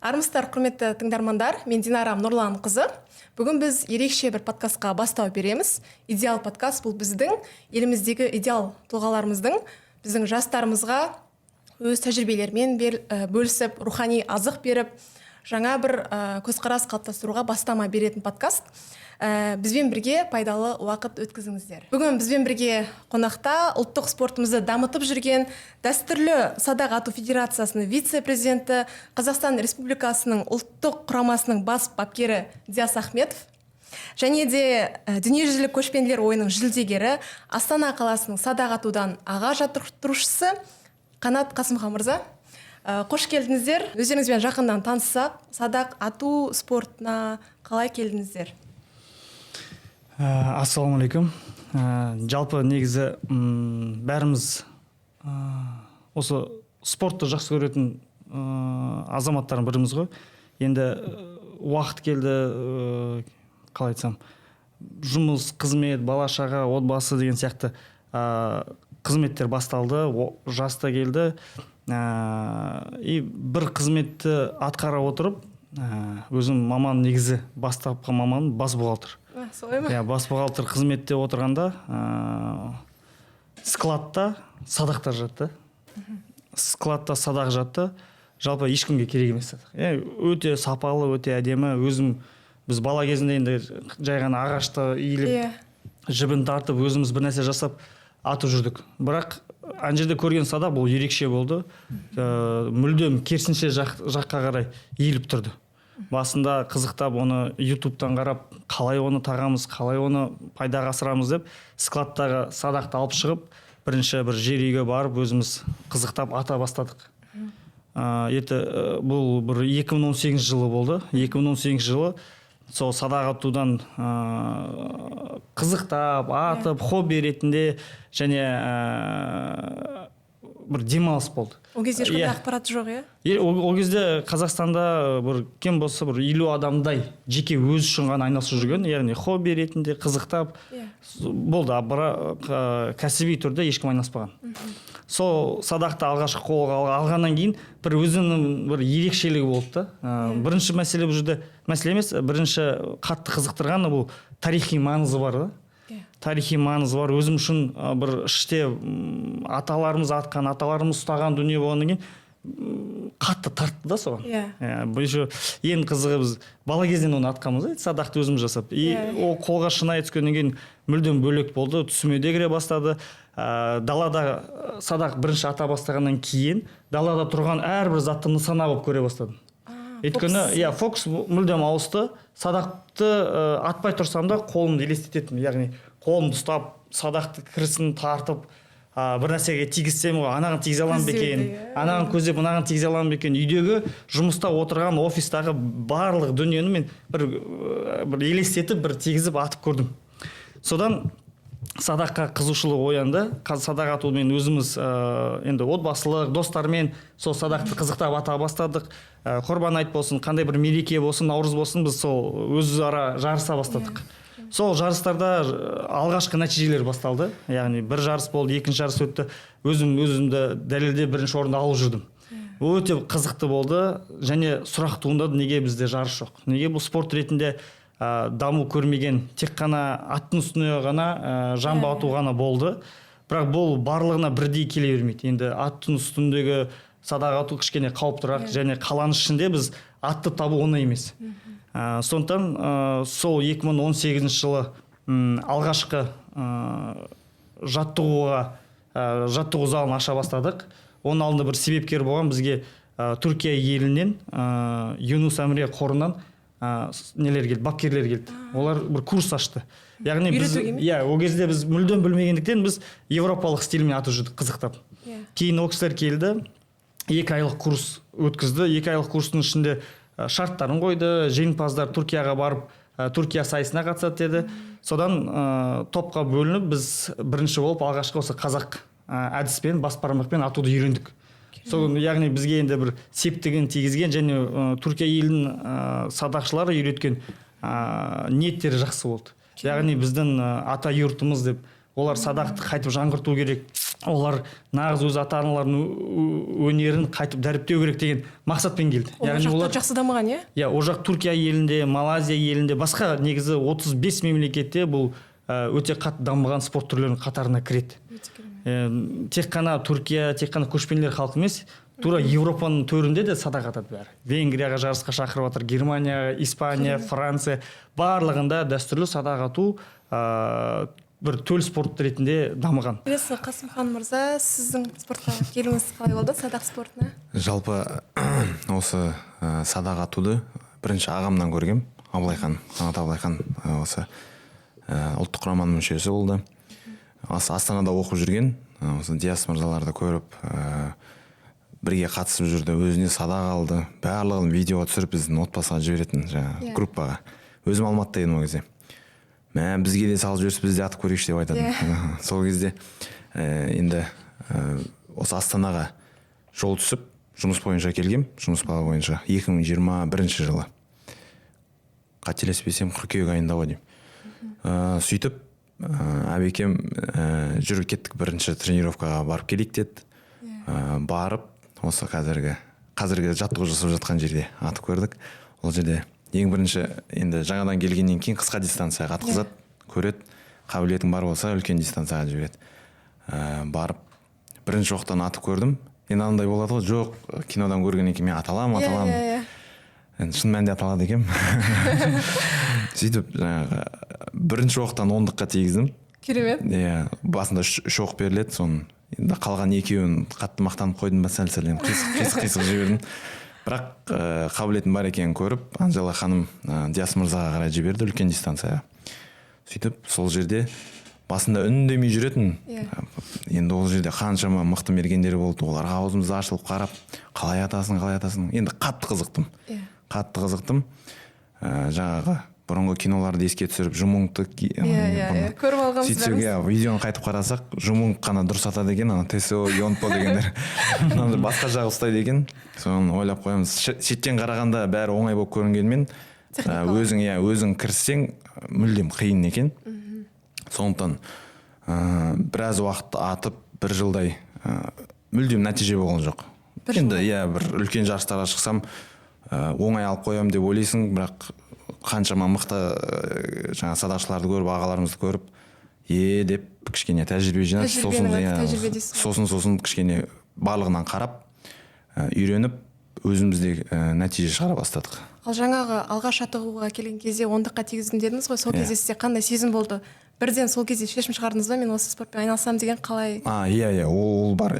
Армысыздар, құрметті тыңдармандар, мен Динара Нұрлан қызы. Бүгін біз ерекше бір подкастқа бастау береміз. Идеал подкаст бұл біздің еліміздегі идеал тұлғаларымыздың, біздің жастарымызға өз тәжірибелерімен бөлісіп, рухани азық беріп, жаңа бір көзқарас қалыптастыруға бастама беретін подкаст. Бізбен бірге пайдалы уақыт өткізіңіздер. Бүгін бізбен бірге қонақта ұлттық спортымызды дамытып жүрген дәстүрлі садақ ату федерациясының вице-президенті, Қазақстан Республикасының ұлттық құрамасының бас бапкері Диас Ахметов, және де дүниежүзілік көшпенділер ойынының жүлдегері, Астана қаласының садақ атудан аға жаттықтырушысы Қанат Қасымхан мырза. Қош келдіңіздер. Өздеріңізбен жақындан таныссақ, садақ ату спортына қалай келдіңіздер? Ассалаумағалейкум. Жалпы негізі бәріміз осы спортты жақсы көретін азаматтардың біріміз ғой. Енді уақыт келді, қалай айтсам, жұмыс, қызмет, бала-шаға, отбасы деген сияқты қызметтер басталды, жаста келді. И бір қызметті атқара отырып, өзім маман негізі бастапқы маман бас бухгалтер. Солай ма? Бас бухгалтер қызметте отырғанда складта садақтар жатты. Складта садақ жатты. Жалпы ешкімге керек емес садақ. Өте сапалы, өте әдемі. Өзім біз бала кезінде енді жай ғана ағашты иіліп, жібін тартып, өзіміз бір нәрсе жасап атып жүрдік. Бірақ ана жерде көрген садақ бұл ерекше болды. Мүлдем керісінше жаққа қарай иіліп тұрды. Басында қызықтап оны ютубтан қарап, қалай оны тағамыз, қалай оны пайдаға асырамыз деп, складтағы садақты алып шығып, бірінші бір жер үйге барып, өзіміз қызықтап ата бастадық. Бұл бір 2018 жылы болды. 2018 жылы сол садақ атудан қызықтап, атып, хобби ретінде және бір демалыс болды. Ол кезде ешқандай ақпарат жоқ, Ол кезде Қазақстанда бір кем болса бір 50 адамдай жеке өзі үшін ғана айналысып жүрген, яғни хобби ретінде қызықтап болды, бірақ кәсіби түрде ешкім айналыспаған. Сол садақты алғашқы қолға алғаннан кейін бір өзінің бір ерекшелігі болды. Бірінші мәселе бұл жерде мәселе емес, бірінші қатты қызықтырғаны бұл тарихи маңызы бар. Тарихи маңызы бар. Өзім үшін бір іште аталарымыз атқан, аталарымыз ұстаған дүние болғаннан кейін қатты тартты да соған. Ең қызығы біз бала кезден оны атқанбыз, садақты өзіміз жасап. Ол қолға шынайы түскеннен кейін мүлдем бөлек болды, түсіме де кіре бастады. Далада садақ бірінші ата бастағаннан кейін далада тұрған әрбір затты нысана болып көре бастадым. Өйткені фокус мүлдем ауысты. Садақты атпай тұрсам да қолымды елестететім, яғни қолымды ұстап, садақты кірісін тартып, бір нәрсеге тигізсем, анаған тигізе аламын бекен, анаған көздеп, анаған тигізе аламын бекен. Үйдегі жұмыста отырған офистағы барлық дүниені мен бір елестетіп, бір тигізіп атып көрдім. Содан садаққа қызушылық оянды. Садақ атумен өзіміз енді отбасылық, достармен сол садақты қызықтап ата бастадық. Құрбан айт болсын, қандай бір мереке болсын, наурыз болсын, біз сол өзара жарыса бастадық. Сол жарыстарда алғашқы нәтижелер басталды. Яғни бір жарыс болды, екінші жарыс өтті. Өзімді дәлелде бірінші орынды алып жүрдім. Өте қызықты болды және сұрақ туындады, неге бізде жарыс жоқ? Неге бұл спорт ретінде даму көрмеген, тек қана аттың үстіне ғана жамбы ату ғана болды. Бірақ бұл барлығына бірдей келе бермейді. Енді аттың үстіндегі садақ ату кішкене қауіптірақ және қаланың ішінде біз атты табу оңай емес. Сондықтан сол 2018 жылы алғашқы жаттығу залын аша бастадық. Оның алдында бір себепкер болған бізге Түркия елінен, Юнус Эмре қорынан нелер келді, бапкерлер келді. Олар бір курс ашты. Яғни біз, ол кезде біз мүлдем білмегендіктен біз европалық стильмен атып жүрдік қызықтап. Кейін ол кісілер келді, 2 айлық курс өткізді. 2 айлық курстың ішінде шарттарын қойды, жеңімпаздар Түркияға барып, Түркия сайысына қатысады деді. Содан топқа бөлініп, біз бірінші болып алғашқы осы қазақ әдіспен, бас бармақпен атуды үйрендік. Яғни бізге енді бір септігін тигізген және Түркия елінің садақшылары үйреткен ниеттері жақсы болды. Яғни біздің ата юртымыз деп, олар садақты қайтып жаңғырту керек, олар нағыз өз ата аналарының өнерін қайтып дәріптеу керек деген мақсатпен келді. Яғни олар жақсы дамыған, иә, ол жақ Түркия елінде, Малайзия елінде, басқа негізі 35 мемлекетте бұл өте қатты дамыған спорт түрлерінің қатарына кіреді. Тек қана Түркия, тек қана көшпенділер халық емес, тура Европаның төрінде де садақ атады бәрі. Венгрияға жарысқа шақырып жатыр, Германия, Испания, Франция барлығында дәстүрлі садақ ату бір төл спорт ретінде дамыған. Келесі Қасымхан мырза, сіздің спортқа келуіңіз қалай болды, садақ спортына? Жалпы осы садақ атуды бірінші ағамнан көргем, Абылайхан, Қанат Абылайхан осы ұлттық құраманың мүшесі болды. Астанада оқып жүрген, осы Диас мырзаларды көріп, бірге қатысып жүрді, өзіне садақ алды, барлығын видеоға түсіріп біздің отбасыға жіберетін группаға. Өзім Алматыда едім ол кезде. Бізге де салып жіберсе, біз де атып көрейікші деп айтатын. Сол кезде енді осы Астанаға жол түсіп, жұмыс бойынша келгем, жұмыс бабы бойынша 2021 жылы. Қателеспесем, қыркүйек айында ғой деймін. Сөйтіп, әбекем жүріп кеттік, бірінші тренировкаға барып келейік деді. Барып, осы қазіргі жаттығу жасап жатқан жерде атып көрдік. Ол жерде ең бірінші енді жаңадан келгеннен кейін қысқа дистанцияға атқызады, көреді, қабілетің бар болса үлкен дистанцияға жібереді. Барып бірінші оқтан атып көрдім. Енді андай болады ғой, жоқ, кинодан көргеннен кейін мен аталам. Енді шын мәнінде аталады екем. Сөйтіп жаңағы бірінші оқтан 10-дыққа тигіздім. Керемет. Басында 3 оқ беріледі, соның енді қалған екеуін қатты мақтанып қойдым ба, сәл-сәл қисық жібердім. Бірақ қабілетім бар екенін көріп, Анжела ханым Диас мырзаға қарай жіберді үлкен дистанцияға. Сөйтіп, сол жерде басында үндемей жүретін. Енді ол жерде қаншама мықты мергендер болды. Оларға аузымызды ашылып қарап, қалай атасың. Енді қатты қызықтым. Жаңағы бұрынғы киноларды еске түсіріп, жумуңды көріп алғанбыз. Сөйтсек, видеоны қайтып қарасақ, жумуң қана дұрыс атады екен, ТСО, Йонпо дегендер. Басқа жағы ұстайды екен. Соны ойлап қоямыз. Шеттен қарағанда бәрі оңай болып көрінгенмен, өзің кіріссең мүлдем қиын екен. Сондықтан біраз уақыт атып, бір жылдай мүлдем нәтиже болған жоқ. Енді бір үлкен жарыстарға шықсам, оңай алып қоям деп ойлайсың, бірақ қаншама мықты жаңа садақшыларды көріп, ағаларымызды көріп, деп кішкене тәжірибе жинап, сосын кішкене барлығынан қарап, үйреніп, өзімізде нәтиже шығара бастадық. Ал жаңағы алғаш жаттығуға келген кезде 10-дыққа тигіздім дедіңіз ғой, сол кезде сізде қандай сезім болды? Бірден сол кезде шешім шығардыңыз ба, мен осы спортпен айналысам деген қалай? Ол бар.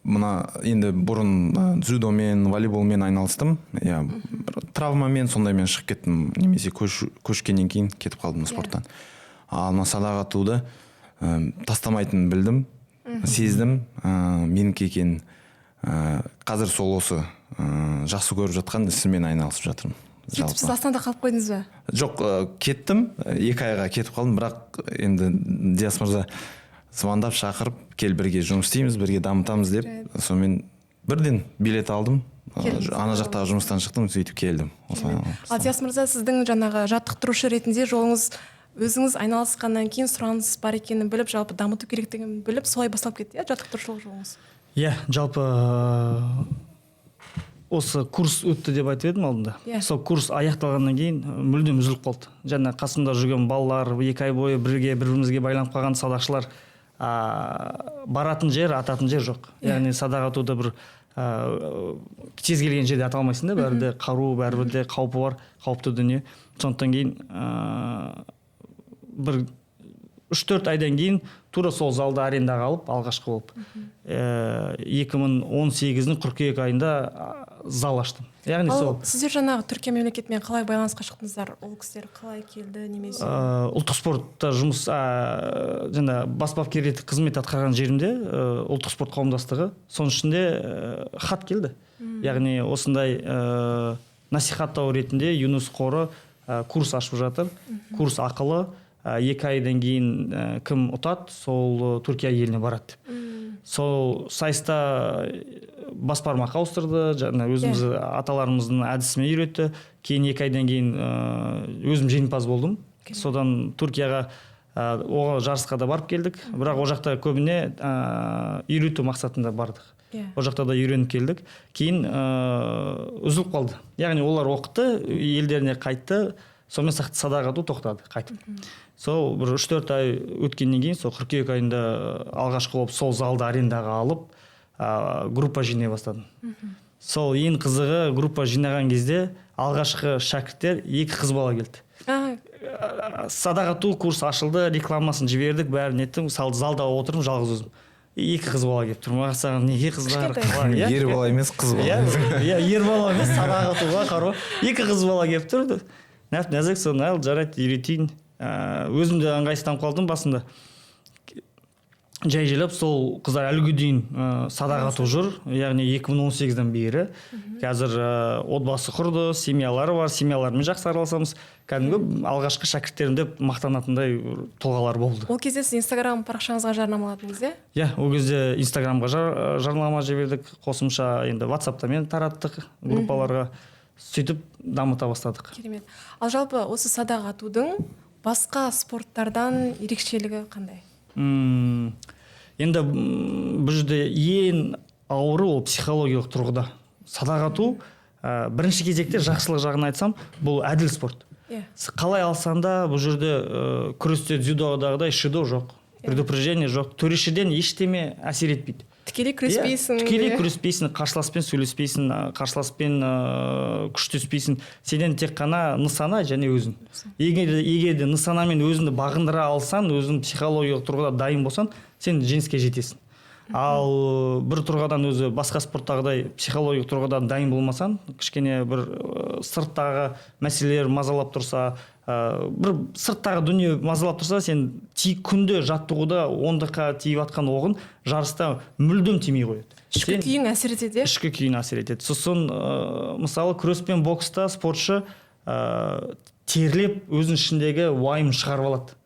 Мына енді бұрын дзюдомен, волейболмен айналыстым. Травмамен сондаймен шығып кеттім, немесе көшкеннен кейін кетіп қалдым спорттан. Ал мына садақ атуды тастамайтынын білдім, сездім, менікі екенін. Қазір сол осы жақсы көріп жатқан ісімен айналысып жатырмын. Сөйтіп сіз Астанада қалып қойдыңыз ба? Жоқ, кеттім, 2 айға кетіп қалдым, бірақ енді Диас мырза звондап шақырып, кел бірге жұмыс істейміз, бірге дамытамыз деп, сонымен бірден билет алдым. Ана жақтағы жұмыстан шықтым, сөйтіп келдім. Ал Диас мырза, сіздің жаңағы жаттықтырушы ретінде жолыңыз өзіңіз айналысқаннан кейін сұраныс бар екенін біліп, жалпы дамыту керектігін біліп, солай басталып кетті, жаттықтырушылық жолыңыз? Жалпы осы курс өтті деп айтып едім алдында. Сол курс аяқталғаннан кейін мүлдем үзіліп қалды. Және қасымда жүрген балалар 2 ай бойы бір-бірімізге байланып қалған садақшылар баратын жер, ататын жер жоқ. Яғни садақ атуда бір кез келген жерде ата алмайсың да, бәрінде қару, бәрінде қаупі бар, қауіпті дүние. Сондықтан кейін бір 3-4 айдан кейін тура сол залда арендаға алып, алғашқы болып 2018-нің қыркүйек айында зал аштым. Яғни сол. Сіздер жаңағы Түркия мемлекетімен қалай байланысқа шықтыңыздар? Ол кісілер қалай келді, немесе? Ұлттық спортта жұмыс, жаңа бас бапкер ретінде қызмет атқарған жерімде ұлттық спорт қауымдастығы, соның ішінде хат келді. Яғни осындай насихаттау ретінде ЮНИС қоры курс ашып жатыр. Курс ақылы 2 айдан кейін кім ұтады, сол Түркия еліне барады деп. Сол сайыста бас бармақ ауыстырды, өзіміз аталарымыздың әдісімен үйретті. Кейін 2 айдан кейін өзім жеңімпаз болдым. Содан Түркияға оған жарысқа да барып келдік, бірақ ол жақта көбіне үйрету мақсатында бардық. Ол жақта да үйреніп келдік. Кейін үзіліп қалды. Яғни олар оқыты, елдеріне қайтты, сонымен садақ ату тоқтады, қайтып. Сол бір 3-4 ай өткеннен кейін, сол қыркүйек айында алғашқы болып сол залды арендаға алып, группа жинай бастадым. Сол ең қызығы, группа жинаған кезде алғашқы шәкірттер 2 қыз бала келді. Садақ ату курс ашылды, рекламасын жібердік, бәрін еттім, залда отырдым жалғыз өзім. 2 қыз бала келіп тұр. Маған саған неге қыздар? Ер бала емес, қыз бала. Ер бала емес, садақ атуға қару. 2 қыз бала келіп тұр. Нәзік соны жарайды, үйретейін. Өзім де ыңғайсызданып қалдым басында. Жай желеп сол қыздар әліге дейін садақ ату жүр, яғни 2018-ден бері. Қазір отбасы құрды, семьялары бар, семьялармен жақсы араласамыз. Кәдімгі алғашқы шәкірттерім деп мақтанатындай тұлғалар болды. Ол кезде сіз Инстаграм парақшаңызға жарнамаладыңыз, иә? Иә, ол кезде Инстаграмға жарнама жібердік, қосымша енді WhatsApp-тамен тараттық группаларға, сөйтіп дамыта бастадық. Керемет. Ал жалпы осы садақ атудың басқа спорттардан ерекшелігі қандай? Енді бұл жерде ең ауыры ол психологиялық тұрғыда. Садақ ату бірінші кезекте жақсылық жағын айтсам, бұл әділ спорт. Қалай алсаң да бұл жерде күресте дзюдодағыдай шидо жоқ, предупреждение жоқ, төрешіден ештеме әсер етпейді. Тікелей күреспейсің. Тікелей күреспейсің, қарсыласпен сөйлеспейсің, қарсыласпен күштеспейсің. Сенен тек қана нысана және өзің. Егер де нысанамен өзіңді бағындыра алсаң, өзің психологиялық тұрғыда дайын болсаң, сен жеңіске жетесің. Ал бір тұрғыдан өзі басқа спорттағыдай психологиялық тұрғыдан дайын болмасаң, кішкене бір сырттағы мәселелер мазалап тұрса, бір сырттағы дүние мазалап тұрса, сен күнде жаттығуда ондыққа тиіп атқан оғын жарыста мүлдем тимей қояды. Ішкі күйің әсер етеді? Ішкі күйің әсер етеді. Сосын мысалы күрес пен бокста спортшы терлеп өзінің ішіндегі уайым шығарып алады.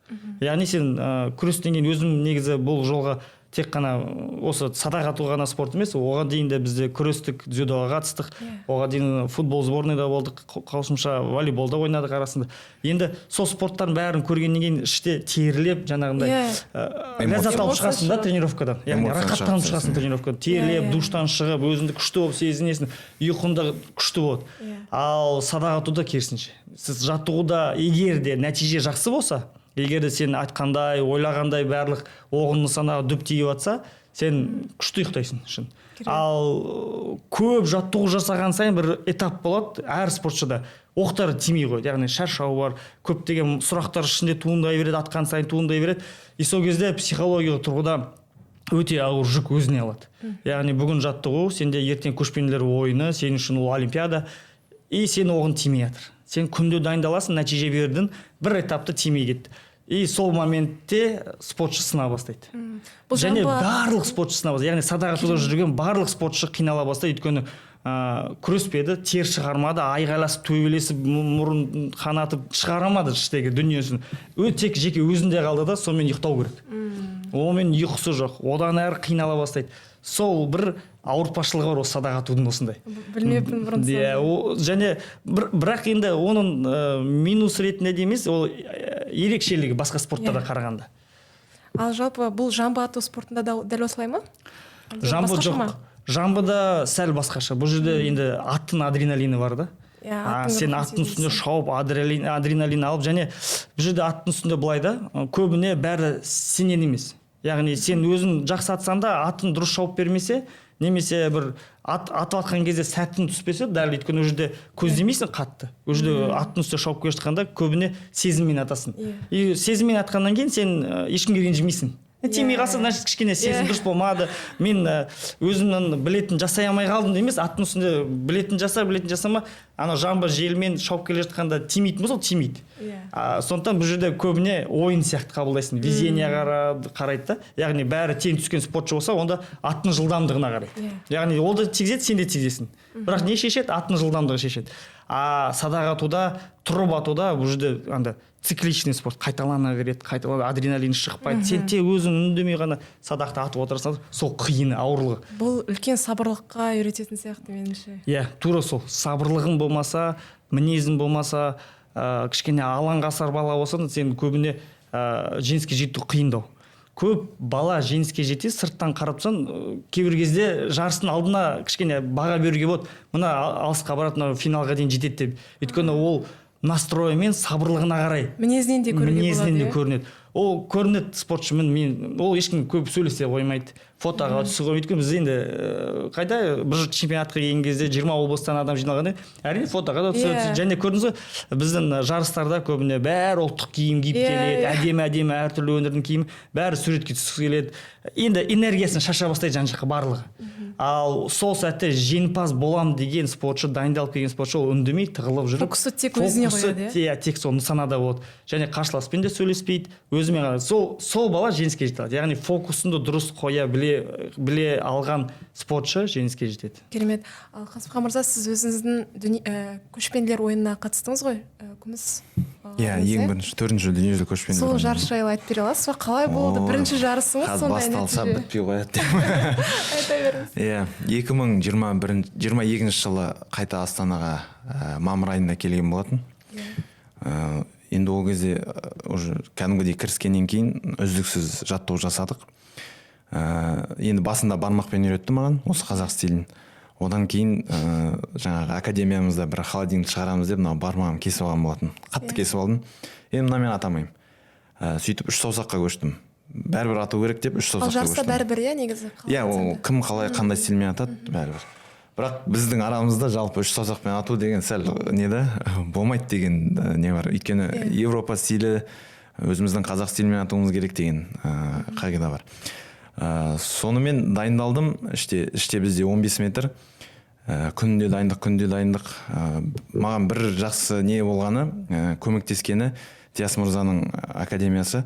Яғни сен күрестен кейін өзім негізі бұл жолға тек қана осы садақ ату ғана спорт емес, оған дейін де бізде күрестік, дзюдоға қатыстық, оған дейін футбол сборныйда болдық, қосымша волейболда ойнадық арасында. Енді сол спорттардың бәрін көргеннен кейін іште терілеп, жаңағындай ләззат алып шығасың да тренировкадан. Яғни рахаттанып шығасың тренировкадан. Терілеп, душтан шығып, өзіңді күшті болып сезінесің, ұйқында күшті болады. Ал садақ атуда керісінше. Сіз жаттығуда егер де нәтиже жақсы болса, егер де сен айтқандай, ойлағандай барлық оғын нысанаға дүп тиіп жатса, сен күшті ұйықтайсың шын. Ал көп жаттығу жасаған сайын бір этап болады, әр спортшыда оқтары тимей қойды. Яғни шаршау бар, көптеген сұрақтар ішінде туындай береді, атқан сайын туындай береді. И сол кезде психологиялық тұрғыда өте ауыр жүк өзіне алады. Яғни бүгін жаттығу, сенде ертең көшпенділер ойыны, сен үшін ол олимпиада, и сен оғын тимей жатыр. Сен күнде дайындаласың, нәтиже бердің, бір этапты тимей кетті. И сол моментте спортшы сына бастайды. Және барлық спортшы сына бастайды. Яғни садақ атуда жүрген барлық спортшы қинала бастайды. Өйткені күреспеді, тер шығармады, айғайласып, төбелесіп, мұрын қанатып шығарамады іштегі дүниесін. Тек жеке өзінде қалды да, сонымен ұйықтау керек. Онымен ұйқысы жоқ, одан әрі қинала бастайды. Сол бір ауыртпашылығы бар осы садақ атудың осындай. Білмеппін бұрын. Және бірақ енді оның минус ретінде емес, ол ерекшелігі басқа спорттарға қарағанда. Ал жалпы бұл жамбы ату спортында да дәл осылай ма? Жамбы жоқ. Жамбыда сәл басқаша. Бұл жерде енді аттың адреналині бар да. Сен аттың үстінде шауып адреналин алып, және бұл жерде аттың үстінде былай да, көбіне бәрі сенен емес. Яғни сен өзің жақсы атсаң да атын дұрыс шауып бермесе, немесе бір атып атқан кезде сәттің түспесе, дәл өйткені ол жерде көздемейсің қатты. Ол жерде аттың үстінде шауып келе жатқанда көбіне сезіммен атасың. И сезіммен атқаннан кейін сен ешкімге ренжімейсің. Тимей қалса, значит, кішкене сезім дұрыс болмады. Мен өзімнің білетін жасай алмай қалдым емес, аттың үстінде білетін жасама, ана жамбы желмен шауып келе жатқанда тимейтін болса, тимейді. Сондықтан бұл жерде көбіне ойын сияқты қабылдайсың, везения қарайды да. Яғни бәрі тең түскен спортшы болса, онда аттың жылдамдығына қарайды. Яғни ол да тигізеді, сен де тигізесің. Бірақ не шешеді? Аттың жылдамдығы шешеді. Садақ атуда, тұрып атуда бұл жерде анда цикличный спорт, қайталана береді, адреналин шықпайды. Сен те өзің үндемей ғана садақты атып отырсың, сол қиыны, ауырлығы. Бұл үлкен сабырлыққа үйрететін сияқты меніңше. Тура сол. Сабырлығың болмаса, мінезің болмаса, кішкене алаңғасар бала болсаң сен көбіне жеңіске жету қиындау. Көп бала жеңіске жете, сырттан қарап тұрсаң, кейбір кезде жарыстың алдына кішкене баға беруге болады. Мына алысқа баратын финалға дейін жетеді деп. Өйткені ол настройы мен сабырлығына қарай. Мінезінен де көрінеді. Ол көрінеді спортшымен, ол ешкім көп сөйлесе қоймайды. Фотоға түсі қоймайды. Өйткені біз енді қайда бір чемпионатқа келген кезде 20 облыстан адам жиналғанда, әрине фотоға да түседі. Және көрдіңіз бе, біздің жарыстарда көбіне бәрі ұлттық киім киіп келеді, әдемі әртүрлі өңірдің киімі, бәрі суретке түскісі келеді. Енді энергиясын шаша бастайды жан жаққа барлығы. Ал сол сәтте жеңімпаз болам деген спортшы, дайындалып келген спортшы ол үндемей тығылып жүріп, фокусы тек өзіне қояды. Тек сол нысанада болады. Және қарсыласпен де сөйлеспейді, өзімен ғана. Сол бала жеңіске жете алады. Яғни фокусынды дұрыс қоя біле алған спортшы жеңіске жетеді. Керемет. Ал Қасымхан мырза, сіз өзіңіздің көшпенділер ойынына қатыстыңыз ғой? Күміс. Иә, ең бірінші 4-ші дүниежүзілік көшпенділер. Сол жарыс жайлы айтып бере аласыз ба? Қалай болды? Бірінші жарысыңыз сондай нәтиже? Басталса бітпей қояды деп. Айта беріңіз. Иә, 2022 жылы қайта Астанаға мамыр айында келген болатын. Енді ол кезде уже кәдімгідей кіріскеннен кейін үздіксіз жаттығу жасадық. Енді басында бармақпен үйретті маған осы қазақ стилін. Одан кейін жаңағы академиямызда бір холодильник шығарамыз деп мына бармағым кесіп алған болатын. Қатты кесіп алдым. Енді мына мен атамаймын. Сөйтіп 3 саусаққа көштім. Бәрібір ату керек деп 3 саусаққа көштім. Ал жарыста бәрібір негізі? Иә, ол кім қалай қандай стильмен атады бәрібір. Бірақ біздің арамызда жалпы 3 саусақпен ату деген сәл болмайды деген не бар. Өйткені Европа стилі өзіміздің қазақ стилімен атуымыз керек деген қағида бар. Сонымен дайындалдым. Іште бізде 15 метр. Күнде дайындық. Маған бір жақсы не болғаны, көмектескені Диас мырзаның академиясы.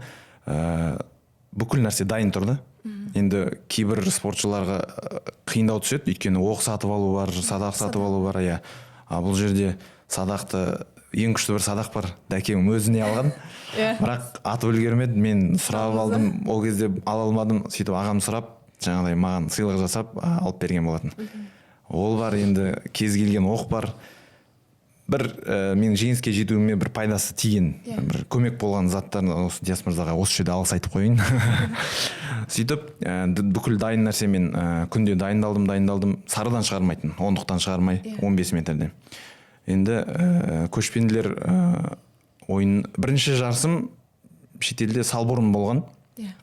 Бүкіл нәрсе дайын тұрды. Енді кейбір спортшыларға қиындау түседі, өйткені оқ сатып алу бар, садақ сатып алу бар. Бұл жерде садақты, ең күшті бір садақ бар, дәкем өзіне алған. Бірақ атып үлгермеді, мен сұрап алдым, ол кезде ала алмадым. Сөйтіп ағам сұрап, жаңағыдай маған сыйлық жасап алып берген болатын. Ол бар, енді кез келген оқ бар. Бір менің жеңіске жетуіме бір пайдасы тиген, бір көмек болған заттарын осы Диас мырзаға осы жерде алғыс айтып қояйын. Сөйтіп бүкіл дайын нәрсемен күнде дайындалдым. Сарыдан шығармайтын, ондықтан шығармай, 15 метрден. Енді көшпенділер ойын бірінші жарысым шетелде Салбурын болған,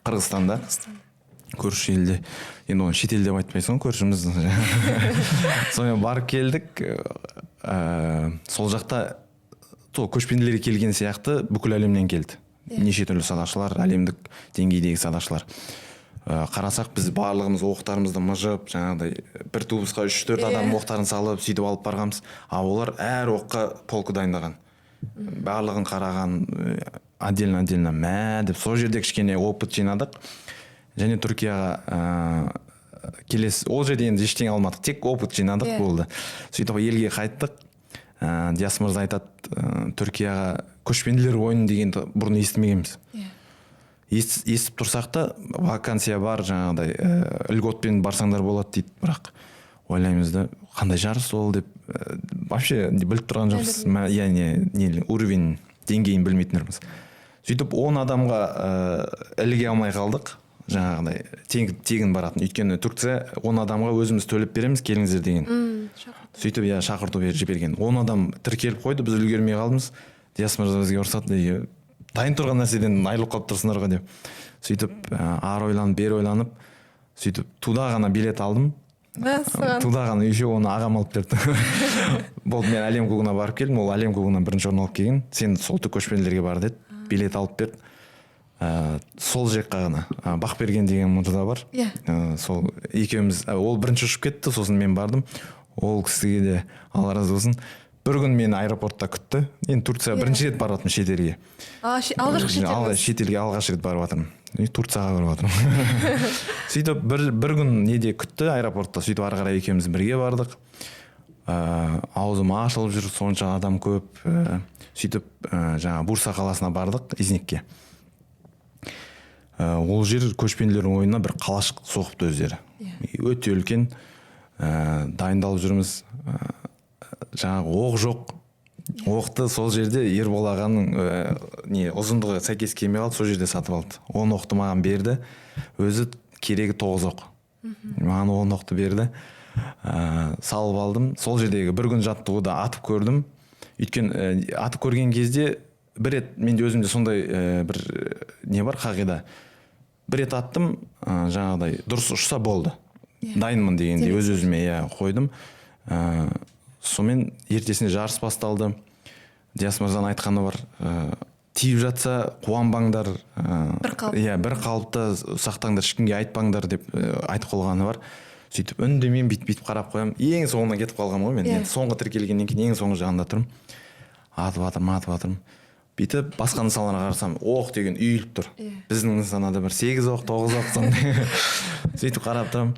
Қырғызстанда. Көрші елде, енді оны шетел деп айтпайсың, көршіміз. Сонымен барып келдік. Сол жақта көшпенділер келген сияқты бүкіл әлемнен келді. Неше түрлі садақшылар, әлемдік деңгейдегі садақшылар. Қарасақ біз барлығымыз оқтарымызды мыжып, жаңағыдай бір тубысқа 3-4 адам оқтарын салып, сөйтіп алып барғанбыз. Олар әр оққа полкі дайындаған. Барлығын қараған, отдельно мә деп сол жерде кішкене опыт жинадық. Және Түркияға келесі, ол жерде енді ештеңе алмадық, тек опыт жинадық болды. Сөйтіп елге қайттық. Диас мырза айтады, Түркияға көшпенділер ойыны дегенді бұрын естімегенбіз. Естіп тұрсақ та вакансия бар, жаңағыдай льготпен барсаңдар болады дейді, бірақ ойлаймыз да, қандай жарыс ол деп вообще біліп тұрған жоқпыз. Яғни уровень деңгейін білмейтінбіз. Сөйтіп 10 адамға іліге алмай қалдық. Жаңағыдай тегін баратын. Өйткені Турция 10 адамға өзіміз төлеп береміз, келіңіздер деген. Сөйтіп шақырту берген. 10 адам тіркеліп қойды, біз үлгермей қалдымыз. Диас мырза бізге ұрсады, дайын тұрған нәрседен айырылып қалып тұрсыңдар ғой деп. Сөйтіп ары ойланып, бері ойланып, сөйтіп туда ғана билет алдым. Туда ғана еще оны ағам алып берді. Болды, мен әлем кубогына барып келдім, ол әлем кубогына бірінші орын алып келген. Сен сол көшпенділерге бар деді, билет алып берді. Сол жаққа ғана Бақберген деген мырза бар. Сол екеуміз, ол бірінші ұшып кетті, сосын мен бардым. Ол кісіге де Алла разы болсын. Бір күн мені аэропортта күтті. Енді Турция бірінші рет барып жатырмын шетелге. Шетелге алғаш рет барып жатырмын. Турцияға барып жатырмын. Сөйтіп бір күн неде күтті аэропортта. Сөйтіп ары қарай екеуміз бірге бардық. Аузым ашылып жүр, сонша адам көп. Сөйтіп жаңа Бурса қаласына бардық, Изникке. Ол жер көшпенділердің ойынына бір қалашық соғыпты өздері. Өте үлкен, дайындалып жүрміз. Жаңағы оқ жоқ, оқты сол жерде Ербол ағаның не ұзындығы сәйкес келмей қалды, сол жерде сатып алды. 10 оқты маған берді, өзі керегі 9 оқ. Маған 10 оқты берді, салып алдым. Сол жердегі бір күн жаттығуда атып көрдім. Өйткені атып көрген кезде бір рет менде өзімде сондай бір не бар қағида. Бір рет аттым, жаңағыдай дұрыс ұшса болды. Дайынмын дегенде өз-өзіме қойдым. Сонымен ертесіне жарыс басталды. Диас мырзаның айтқаны бар, тиіп жатса қуанбаңдар, бір қалыпта сақтаңдар, ешкімге айтпаңдар деп айтып қойғаны бар. Сөйтіп үндемеймін, бүйтіп қарап қоямын. Ең соңына кетіп қалғам ғой мен. Соңғы тіркелгеннен кейін ең соңғы жағында тұрмын. Атып жатырмын. Бүйтіп басқа нысаналарға қарасам, оқ деген үйіліп тұр. Біздің нысанада бір 8 оқ, 9 оқ сондай. Сөйтіп қарап тұрмын.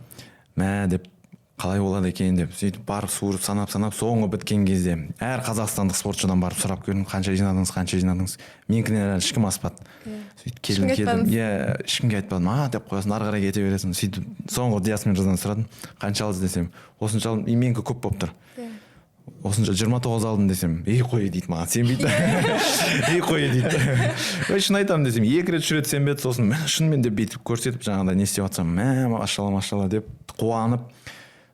Мә деп қалай болады екен деп сөйтіп барып суырып санап соңғы біткен кезде әр қазақстандық спортшыдан барып сұрап көрдім, қанша жинадыңыз. Менікінен әлі ешкім аспады. Сөйтіп келдім. Ешкімге айтпадым. Деп қоясын, ары қарай кете бересің. Сөйтіп соңғы Диас мырзадан сұрадым, қанша алдыңыз десем, осынша алдым. Менікі көп болып тұр. Осынша 29 алдым десем, қой дейді маған, сенбейді. Қой дейді. Шын айтамын десем, 2 рет 3 рет сенбеді, сосын мен шынымен деп бүйтіп көрсетіп жаңағыдай не істеп жатсам, машалла деп қуанып,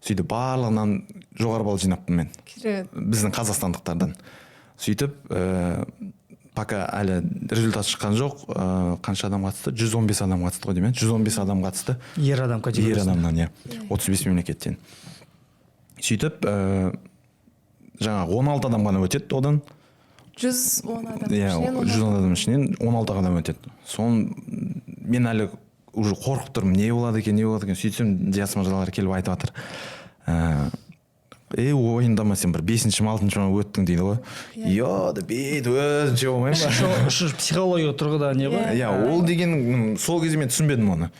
сөйтіп барлығынан жоғары балл жинаппын мен. Біздің қазақстандықтардан. Сөйтіп, пока әлі результат шыққан жоқ, қанша адам қатысты? 115 адам қатысты ғой деймін. 115 адам қатысты. Ер адам категориясынан. 35 мемлекеттен. Сөйтіп, жаңағы 16 адам ғана өтеді одан. 110 адам. 110 адам ішінен 16 адам өтеді. Соны мен әлі уже қорқып тұрмын, не болады екен. Сөйтсем, Диас мырзалар келіп айтып жатыр. Ойындама сен бір 5-ші ме 6-ші ме өттің дейді ғой. Бейт өзінше болмай ма? Психология тұрғыда не бар? Ол деген сол кезде мен түсінбедім оны.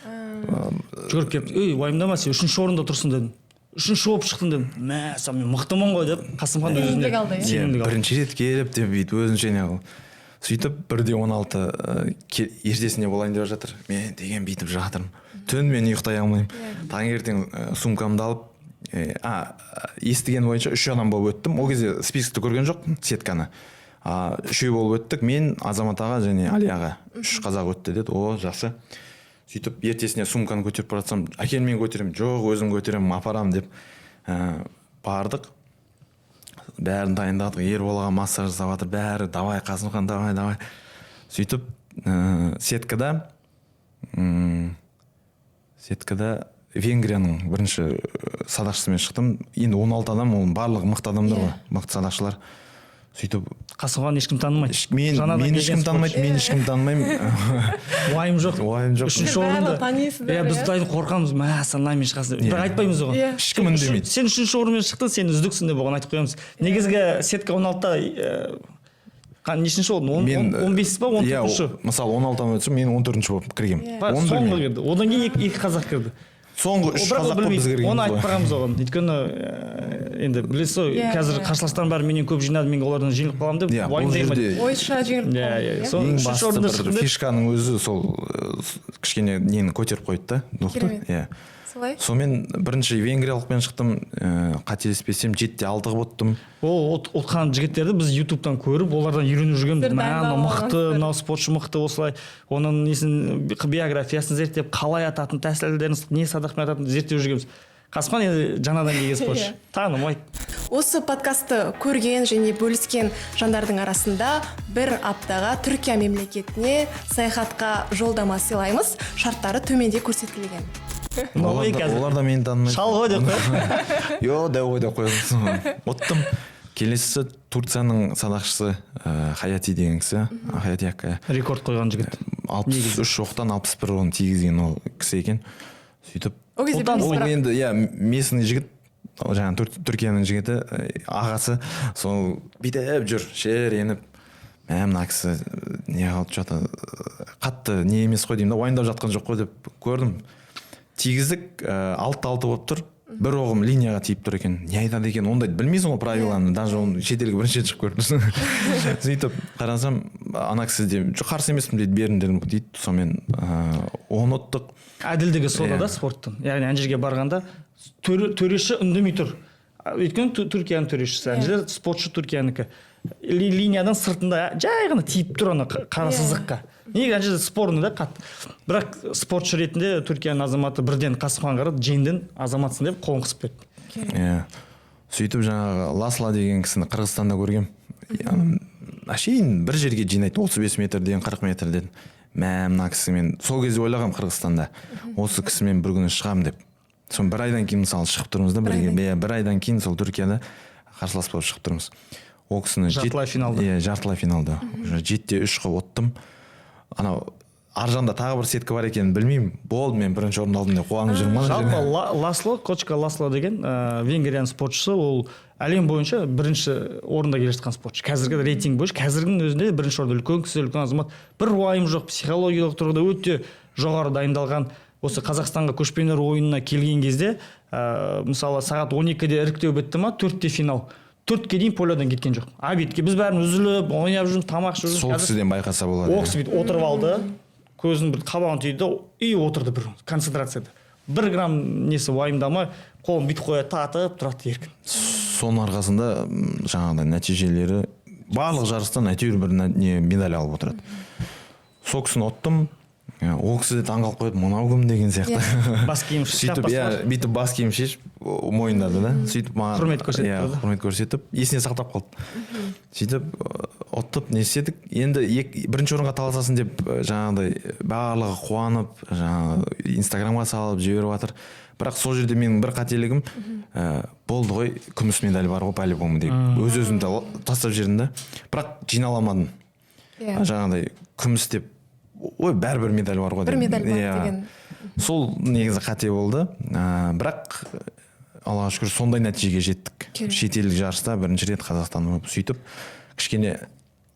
Жүгіріп келіп, уайымдама сен 3-ші орында тұрсың дедім. 3-ші болып шықтың дедім. Мен мықтымын ғой деп Қасымхан өзіне сенімдік алды. Бірінші рет келіп деп бүйтіп өзінше не қыл. Сөйтіп 1-16 ертесіне болайын деп жатыр. Мен деген бүйтіп жатырмын. Түн мен ұйықтай алмаймын. Таңертең сумкамды алып, естіген бойынша 3 адам болып өттім. Ол кезде спискті көрген жоқ, сетканы. 3 болып өттік. Мен, Азамат аға және Али аға 3 қазақ өтті деді. Жақсы. Сөйтіп ертесіне сумканы көтеріп баратсам, әкел мен көтеремін, жоқ өзім көтеремін, апарам деп бардық. Бәрін дайындадық, Ербол аға массаж жасап жатыр, бәрі давай Қасымхан, давай. Сөйтіп сеткада Венгрияның бірінші садақшысымен шықтым. Енді 16 адам, ол барлығы мықты адамдар ғой, мықты садақшылар. Сөйтіп Қасымхан ешкім танымайды. Мен ешкім танымаймын. Уайым жоқ. 3-ші орында. Біз дайын қорқамыз. Мәссалаймен шығасың. Бірақ айтпаймыз оған. Ешкім үндемейді. Сен 3-ші орынмен шықтың, сен үздіксің деп оған айтып қоямыз. Негізгі сетка 16-та нешінші орын? 15 па 14-ші? Мысалы 16-тан өтсем, мен 14-ші болып кіргем. Соңғы кірді. Одан кейін 2 қазақ кірді. Соңғы 3 қазақ болып біз кіргенбіз ғой. Оны айтпағанбыз оған. Өйткені енді білесіз ғой, қазір қарсыластарым бәрі менен көп жинады, мен олардан жеңіліп қаламын деп уайымдаймын. Ойша жеңіліп қалды. Ең басты бір фишканың өзі сол кішкене нені көтеріп қойды да. Солай? Сонымен бірінші венгриялықпен шықтым, қателеспесем 7-6 боттым. Ол отқан жігіттерді біз ютубтан көріп, олардан үйреніп жүргенбіз. Мынау мықты, мынау спортшы мықты осылай. Оның несін биографиясын зерттеп, қалай ататын тәсілдерін, не садақпен ататын зерттеп жүргенбіз. Қасымхан енді жаңадан келген спортшы. Танымайды. Осы подкастты көрген және бөліскен жандардың арасында бір аптаға Түркия мемлекетіне саяхатқа жолдама сыйлаймыз. Шарттары төменде көрсетілген. Олар да мені танымайды. Шал ғой деп қой. Дәу ғой деп қойған. Оттым. Келесісі Турцияның садақшысы Хаяти деген кісі. Хаяти Аккая. Рекорд қойған жігіт. 63 оқтан 61 оғын тигізген ол кісі екен. Сөйтіп. Ол енді, местный жігіт, жаңа Түркияның жігіті, ағасы, сол бүйтіп жүр, шереніп, мына кісі не қалып жатыр, қатты не емес қой деймін да, уайымдап жатқан жоқ қой деп көрдім. Тигіздік 6-6 болып тұр, бір оғым линияға тиіп тұр екен. Не айтады екен, ондай білмейсің ғой правиланы, даже оны шетелге бірінші шығып көрдім. Сөйтіп қарасам, ана кісі де қарсы емеспін дейді, беріңдер дейді, сонымен 10 ұттық. Әділдігі сол да спорттың. Яғни ана жерге барғанда төреші үндемей тұр. Өйткені Түркияның төрешісі, ана жерде спортшы Түркиянікі. линиядан сыртында жай ғана тиіп тұр ана қара сызыққа. Неге ана жерде спорный да қатты. Бірақ спортшы ретінде Түркияның азаматы бірден Қасымхан қарады, жеңдің азаматсың деп қолын қысып берді. Сөйтіп жаңағы Ласла деген кісіні Қырғызстанда көргем. Әшейін бір жерге жинайды 35 метрден 40 метрден. Мына кісімен сол кезде ойлағам Қырғызстанда осы кісімен бір күні шығам деп. Сон бір айдан кейін мысалы шығып тұрмыз да бірге. Бір айдан кейін сол Түркияда қарсылас болып шығып тұрмыз. Ол кісіні жартылай финалда. Жартылай финалда. 7-3 қылып оттым. Анау аржанда тағы бір сетка бар екенін білмеймін. Болды, мен бірінші орын алдым деп қуанып жүрмін. Жалпы Ласло, Кочка Ласло деген Венгрияның спортшысы, ол әлем бойынша бірінші орында келе жатқан спортшы. Қазіргі рейтинг бойынша қазіргінің өзінде бірінші орында үлкен кісі, үлкен азамат. Бір уайым жоқ, психологиялық тұрғыда өте жоғары дайындалған. Осы Қазақстанға көшпенділер ойынына келген кезде, мысалы сағат 12-де іріктеу бітті ма, 4-те финал. 4-ке дейін полядан кеткен жоқ. Абитке біз бәріміз үзіліп, ойнап жүрміз, тамақ ішіп жүрміз. Сол кісіден байқаса болады. Ол кісі бүйтіп отырып алды, көзін бір қабағын түйді и отырды бір концентрацияда. 1 грамм несі уайымдамай, қолын бүйтіп қояды, татып тұрады еркін. Соның арқасында жаңағыдай нәтижелері барлық жарыстан әйтеуір бір медаль алып отырады. Сол кісіні оттым. Ол кісі де таңғалып қойды, мынау кім деген сияқты. Бас киім шешіп, бүйтіп бас киім шешіп мойындады да. Сөйтіп маған құрмет көрсетіп, есіне сақтап қалды. Сөйтіп оттып не істедік. Енді бірінші орынға таласасын деп жаңағыдай барлығы қуанып, жаңағы Инстаграмға салып жіберіп жатыр. Бірақ сол жерде менің бір қателігім, болды ғой, күміс медаль бар ғой по-любому деп. Өз-өзімді тастап жердім да. Бірақ жиналамадым. Жаңағыдай күміс деп, ой, бәрібір медаль бар ғой. Бір медаль бар деген. Сол негізі қате болды. Бірақ Аллаға шүкір сондай нәтижеге жеттік. Шетелдік жарыста бірінші рет Қазақстан болып сөйтіп кішкене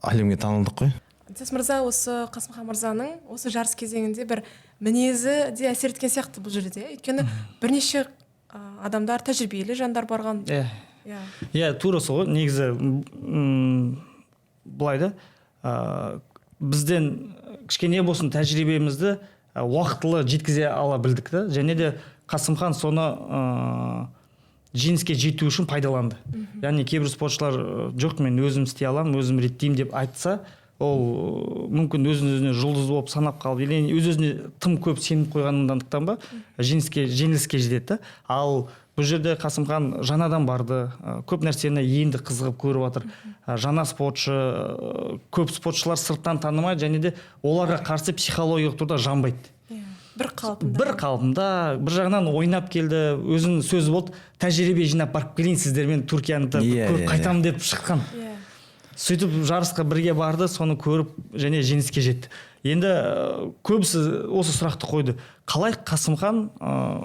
әлемге танылдық қой. Сіз мырза, осы Қасымхан мырзаның осы жарыс кезеңінде бір мінезі де әсер еткен сияқты бұл жерде. Өйткені бірнеше адамдар, тәжірибелі жандар барған. Тура сол ғой. Негізі былай да, бізден кішкене болсын тәжірибемізді уақытылы жеткізе ала білдік та. Және де Қасымхан соны жеңіске жету үшін пайдаланды. Яғни кейбір спортшылар жоқ, мен өзім істей аламын, өзім реттеймін деп айтса, ол мүмкін өзіне жұлдыз болып санап қалып, или өз-өзіне тым көп сеніп қойғандықтан ба жеңіліске жетеді. Ал бұл жерде Қасымхан жаңадан барды, көп нәрсені енді қызығып көріп жатыр. Жаңа спортшы, көп спортшылар сырттан танымайды, және де оларға қарсы психологиялық тұрда жанбайды. Бір қалпында, бір жағынан ойнап келді, өзінің сөзі болды, тәжірибе жинап барып келейін сіздермен Түркияны көріп қайтамын деп шыққан. Сөйтіп жарысқа бірге барды, соны көріп және жеңіске жетті. Енді көбісі осы сұрақты қойды. Қалай Қасымхан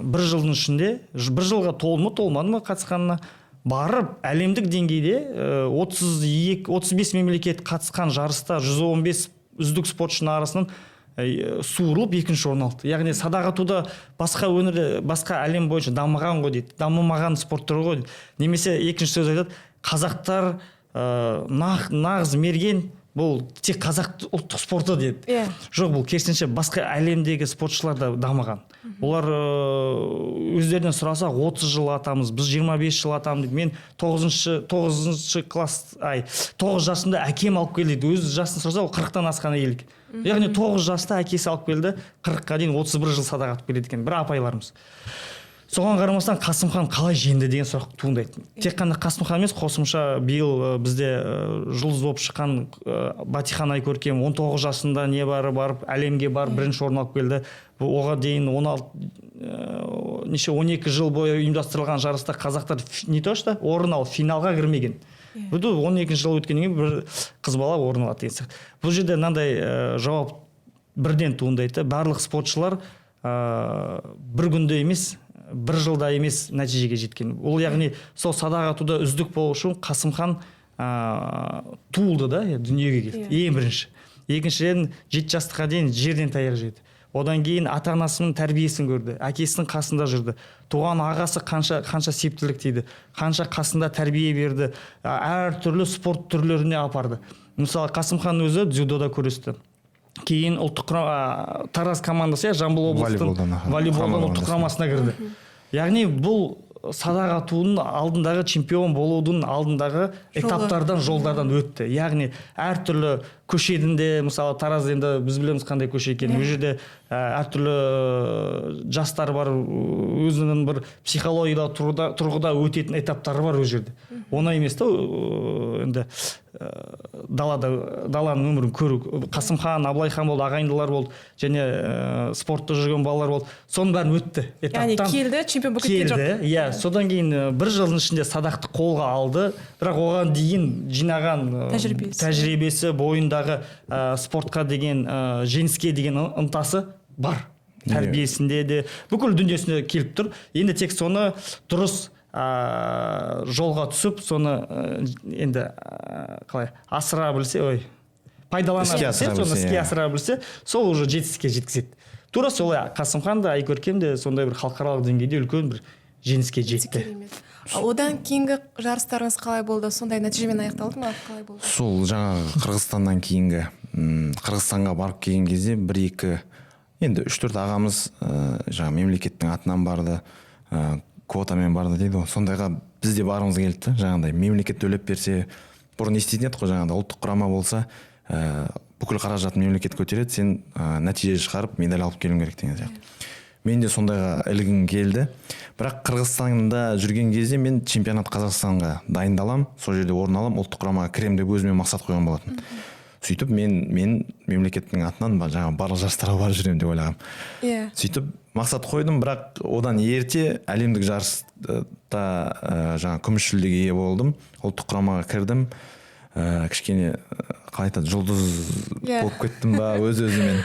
бір жылдың ішінде, бір жылға толмады ма қатысқанына, барып әлемдік деңгейде 35 мемлекет қатысқан жарыста 115 үздік спортшының арасынан суырылып екінші орын алды. Яғни садақ атуда басқа өңірде, басқа әлем бойынша дамыған ғой дейді, дамымаған спорт түрі ғой дейді. Немесе екінші сөз айтады, қазақтар нағыз мерген, бұл тек қазақ ұлттық спорты деді. Жоқ, бұл керісінше басқа әлемдегі спортшылар да дамыған. Олар өздерінен сұраса 30 жыл атамыз, біз 25 жыл атамыз дейді. Мен 9 жасында әкем алып келді дейді. Өз жасын сұраса, ол 40-тан асқан әйел екен. Яғни 9 жаста әкесі алып келді, 40-қа дейін 31 жыл садақ атып келеді екен. Бір апайларымыз. Соған қарамастан Қасымхан қалай жеңді деген сұрақ туындайды. Тек қана Қасымхан емес, қосымша биыл бізде жұлдыз болып шыққан Батихан Айкөркем 19 жасында барып әлемге барып бірінші орын алып келді. Оған дейін 12 жыл бойы ұйымдастырылған жарыста қазақтар не то что орын алып финалға кірмеген. Бұл 12 жыл өткеннен кейін бір қыз бала орын алады деген сияқты. Бұл жерде мынандай жауап бірден туындайды. Барлық спортшылар бір күнде емес, бір жылда емес нәтижеге жеткен. Ол яғни сол садақ атуда үздік болу үшін Қасымхан туылды да, дүниеге келді. Ең бірінші. Екіншіден 7 жасқа дейін жерден таяқ жеді. Одан кейін ата-анасының тәрбиесін көрді, әкесінің қасында жүрді. Туған ағасы қанша септілік дейді, қанша қасында тәрбие берді, әртүрлі спорт түрлеріне апарды. Мысалы, Қасымхан өзі дзюдода күресті. Кейін ұлттық Тараз командасы, Жамбыл облыстың волейболдан ұлттық құрамасына кірді. Яғни бұл садақ атудың алдындағы чемпион болудың алдындағы этаптардан жолдардан өтті. Яғни әртүрлі көшедінде, мысалы Тараз енді біз білеміз қандай көше екенін. Ол жерде әртүрлі жастар бар, өзінің бір психологиялық тұрғыда өтетін этаптары бар ол жерде. Оңай емес та енді даланың өмірін көру. Қасымхан, Абылайхан болды, ағайындылар болды, және спортта жүрген балалар болды. Соның бәрін өтті этаптан. Яғни келді, чемпион болып кеткен жоқ. Келді, иә. Содан кейін бір жылдың ішінде садақты қолға алды, бірақ оған дейін жинаған тәжірибесі, бойындағы спортқа деген, жеңіске деген ынтасы бар. Тәрбиесінде де, бүкіл дүниесінде келіп тұр. Енді тек соны дұрыс жолға түсіп, соны енді қалай асыра білсе, пайдалана білсе, соны іске асыра білсе, сол уже жетістікке жеткізеді. Тура солай Қасымхан да, Айкөркем де сондай бір халықаралық деңгейде үлкен бір жеңіске жетті. Одан кейінгі жарыстарыңыз қалай болды? Сондай нәтижемен аяқталды ма? Қалай болды? Сол жаңа Қырғызстаннан кейінгі, Қырғызстанға барып келген кезде 1-2, енді 3-4 ағамыз жаңа мемлекеттің атынан барды, квотамен барды дейді ғой. Сондайға біз де барымыз келді. Жаңағыдай мемлекет төлеп берсе, бұрын еститін едік қой, жаңағыдай ұлттық құрама болса, бүкіл қаражатын мемлекет көтереді, сен нәтиже шығарып медаль алып келуің керек деген сияқты. Мен де сондайға ілгім келді. Бірақ Қырғызстанда жүрген кезде мен чемпионат Қазақстанға дайындалам, сол жерде орын алам, ұлттық құрамаға кірем деп өзіме мақсат қойған болатын. Сөйтіп мен мемлекеттің атынан жаңа барлық жарыстарға барып жүремін деп ойлағам. Сөйтіп мақсат қойдым, бірақ одан ерте әлемдік жарыста жаңа күміс жүлдеге ие болдым. Ұлттық құрамаға кірдім. Кішкене қалай айтады, жұлдыз болып кеттім ба өз-өзімен.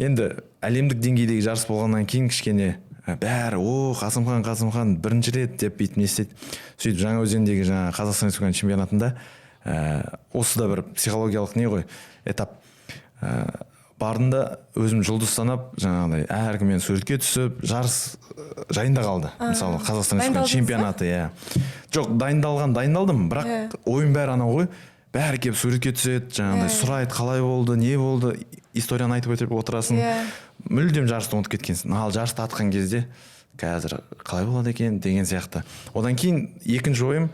Енді әлемдік деңгейдегі жарыс болғаннан кейін кішкене бәрі Қасымхан бірінші рет деп бүйтіп не істеді. Сөйтіп Жаңаөзендегі жаңа Қазақстан Республикасының чемпионатында осы да бір психологиялық не ғой, этап. Бардында өзім жұлдыз санап, жаңағыдай әркіммен суретке түсіп, жарыс жайында қалды. Мысалы Қазақстан Республикасының чемпионаты, жоқ, дайындалдым, бірақ ойын бәрі анау ғой. Бәрі келіп суретке түседі, жаңағыдай сұрайды, қалай болды, не болды, историяны айтып өтіп отырасың. Мүлдем жарысты ұмытып кеткенсің. Ал жарысты атқан кезде қазір қалай болады екен деген сияқты. Одан кейін екінші ойым,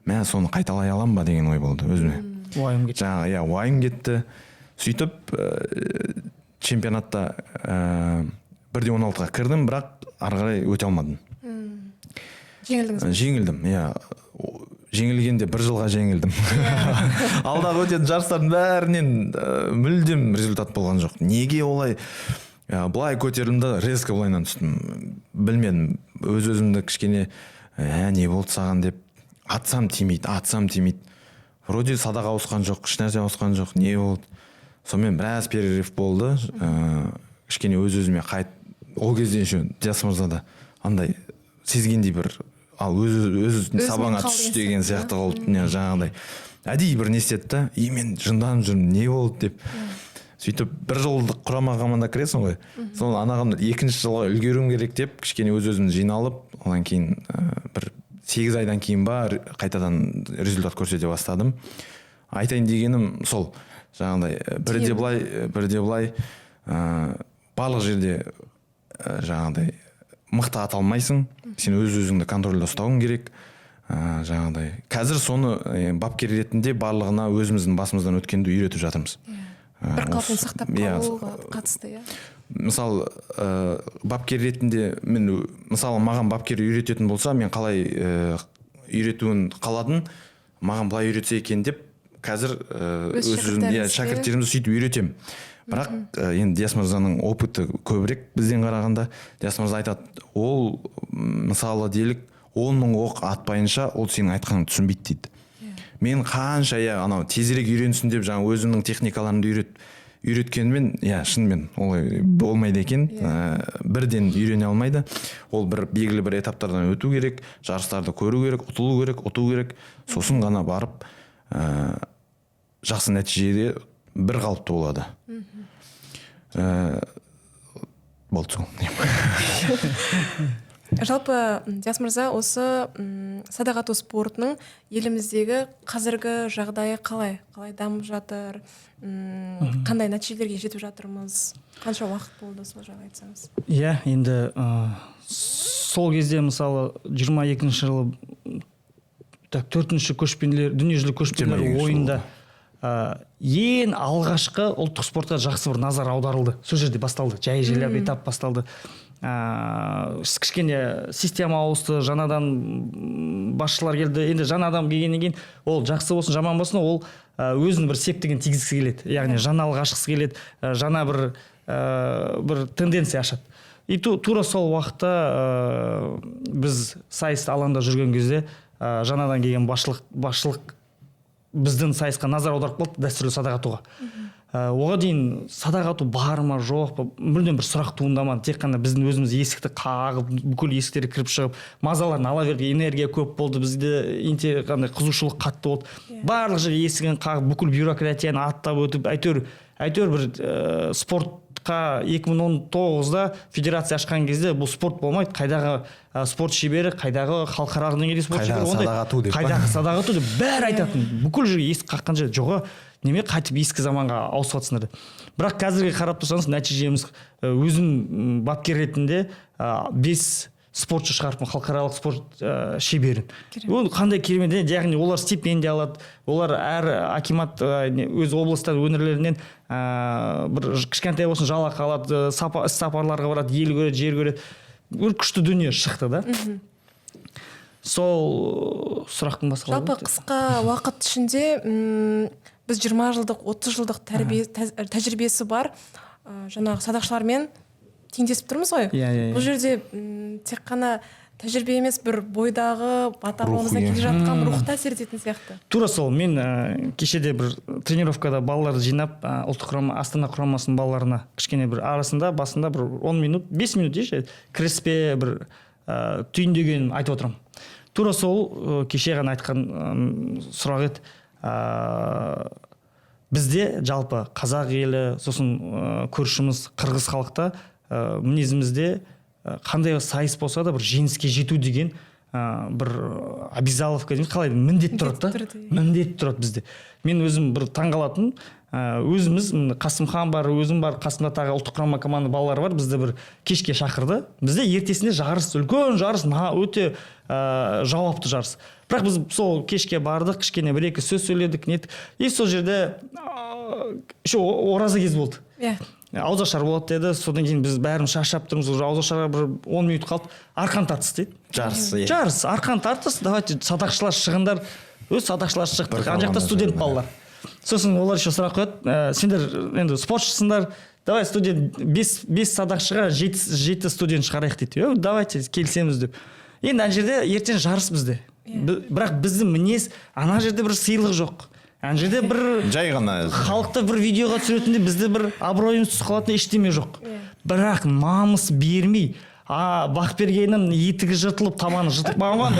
мен соны қайталай алам ба деген ой болды өзіме. Уайым кетті. Жаңағы, уайым кетті. Сөйтіп чемпионатта 1-16-ға кірдім, бірақ ары қарай өте алмадым. Жеңілдіңіз? Жеңілдім, жеңілгенде 1 жылға жеңілдім. Алдағы өтетін жарыстардың бәрінен мүлдем результат болған жоқ. Неге олай былай көтерілімді резко былайынан түстім. Білмедім, өз-өзімді кішкене не болды саған деп атсам тимейді. Вроде садақ ауысқан жоқ, ешнәрсе ауысқан жоқ, не болды. Сонымен біраз перерыв болды. Кішкене өз-өзіме ол кезде еще Диас мырзада андай сезгендей бір өз сабаңа түс деген сияқты болды. Жаңағыдай әдейі бір не істеді да, мен жынданып жүрмін, не болды деп. Сөйтіп 1 жылдық құрама команда кіресің ғой. Сол анағымды 2-ші жылға үлгеруім керек деп кішкене өз-өзімді жиналып, одан кейін бір 8 айдан кейін ба қайтадан результат көрсете бастадым. Айтайын дегенім сол, жаңағыдай бірде былай барлық жерде жаңағыдай мықты ата алмайсың, сен өз-өзіңді контрольда ұстауың керек. Жаңағыдай қазір соны бапкер ретінде барлығына өзіміздің басымыздан өткенді үйретіп жатырмыз. Бір қалпын сақтап қалуға қатысты, Мысалы, бапкер ретінде маған бапкер үйрететін болса, мен қалай үйретуін қаладың, маған былай үйретсе екен деп қазір шәкірттерімізді сөйтіп үйретем. Бірақ енді Диас мырзаның опыты көбірек бізден қарағанда. Диас мырза айтады, ол мысалы делік 10 000 оқ атпайынша ол сенің айтқаныңды түсінбейді дейді. Мен қанша тезірек үйренсін деп жаңа өзімнің техникаларымды үйреткенмен, шынымен олай болмайды екен. Бірден үйрене алмайды. Ол белгілі бір этаптардан өту керек, жарыстарды көру керек, ұтылу керек. Сосын ғана барып жақсы нәтижеде бір қалыпты болады. Болды сол. Жалпы Диас мырза, осы садақ ату спортының еліміздегі қазіргі жағдайы қалай дамып жатыр, қандай нәтижелерге жетіп жатырмыз, қанша уақыт болды, сол жайлы айтсаңыз. Енді сол кезде мысалы 22 жылы так 4-ші дүниежүзілік көшпенділер 22 ойында ең алғашқы ұлттық спортқа жақсы бір назар аударылды. Сол жерде басталды. Жай желеп этап басталды. Кішкене система ауысты, жаңадан басшылар келді. Енді жаңа адам келгеннен кейін ол жақсы болсын, жаман болсын, ол өзінің бір септігін тигізгісі келеді. Яғни жаңалық ашқысы келеді, жаңа бір тенденция ашады. И тура сол уақытта біз сайыс алаңда жүрген кезде жаңадан келген басшылық біздің сайысқа назар аударып қалды дәстүрлі садақ атуға. Оған дейін садақ ату бар ма жоқ па мүлдем бір сұрақ туындамады. Тек қана біздің өзіміз есікті қағып, бүкіл есіктерге кіріп шығып, мазаларын ала бердік, энергия көп болды, бізде қандай қызушылық қатты болды. Барлық жерге есігін қағып, бүкіл бюрократияны аттап өтіп, әйтеуір бір спортқа 2019-да федерация ашқан кезде бұл спорт болмайды. Қайдағы спорт шебері, қайдағы халықаралық деңгейде спорт шебері, қайдағы садақ ату деп бәрі айтатын. Бүкіл жерге есік қаққан жер жоғы. Неме қайтып ескі заманға ауысып жатсыңдар. Бірақ қазірге қарап тұрсаңыз, нәтижеміз өзім бапкер ретінде 5 спортшы шығарыппын, халықаралық спорт шеберін. Ол қандай керемет, яғни олар стипендия алады, олар әр акимат өз облыстар өңірлерінен бір кішкентай болсын жалақы алады, сапарларға барады, ел көреді, жер көреді. Бір күшті дүние шықты да. Сол сұрақтың басқа. Жалпы қысқа уақыт ішінде біз 20 жылдық, 30 жылдық тәжірибесі бар жаңағы садақшылармен теңдесіп тұрмыз ғой. Бұл жерде тек қана тәжірибе емес, бір бойдағы батаруымыздан келе жатқан рухты әсер ететін сияқты. Тура сол. Мен кешеде бір тренировкада балаларды жинап, ұлттық құрама Астана құрамасының балаларына кішкене бір арасында, басында бір 10 минут, 5 минут дейші, кіріспе бір түйіндеген айтып отырмын. Тура сол кеше ғана айтқан сұрақ еді. Бізде жалпы қазақ елі, сосын көршіміз қырғыз халықта мінезімізде қандай сайыс болса да бір жеңіске жету деген бір обязаловка дейміз, қалай міндет тұрады. Міндет тұрады бізде. Мен өзім бір таңғалатын, өзіміз Қасымхан бар, өзім бар, қасымда тағы ұлттық құрама команда балалары бар, бізді бір кешке шақырды. Бізде ертесінде жарыс, үлкен жарыс, өте жауапты жарыс. Бірақ біз сол кешке бардық, кішкене бір-екі сөз сөйледік, неттік. И сол жерде ораза кез болды. Ауызашар болады деді, содан кейін біз бәріміз шаршап тұрмыз, ауызашарға бір 10 минут қалды, арқан тартыс дейді. Жарыс, арқан тартыс, давайте садақшылар шығындар, өз садақшылар шықтық, ана жақта студент балалар. Сосын олар еще сұрақ қояды, сендер енді спортшысыңдар, давай студент 5 садақшыға 7 студент шығарайық дейді. Давайте келісеміз деп. Енді ана жерде ертең жарыс бізде. Бірақ біздің мінез ана жерде бір сыйлық жоқ. Ана жерде бір жай ғана халықты бір видеоға түсіретінде бізде бір абыройымыз түсіп қалатын ештеме жоқ. Бірақ намыс бермей, Бақбергеннің етігі жыртылып, таманы жыртылып маған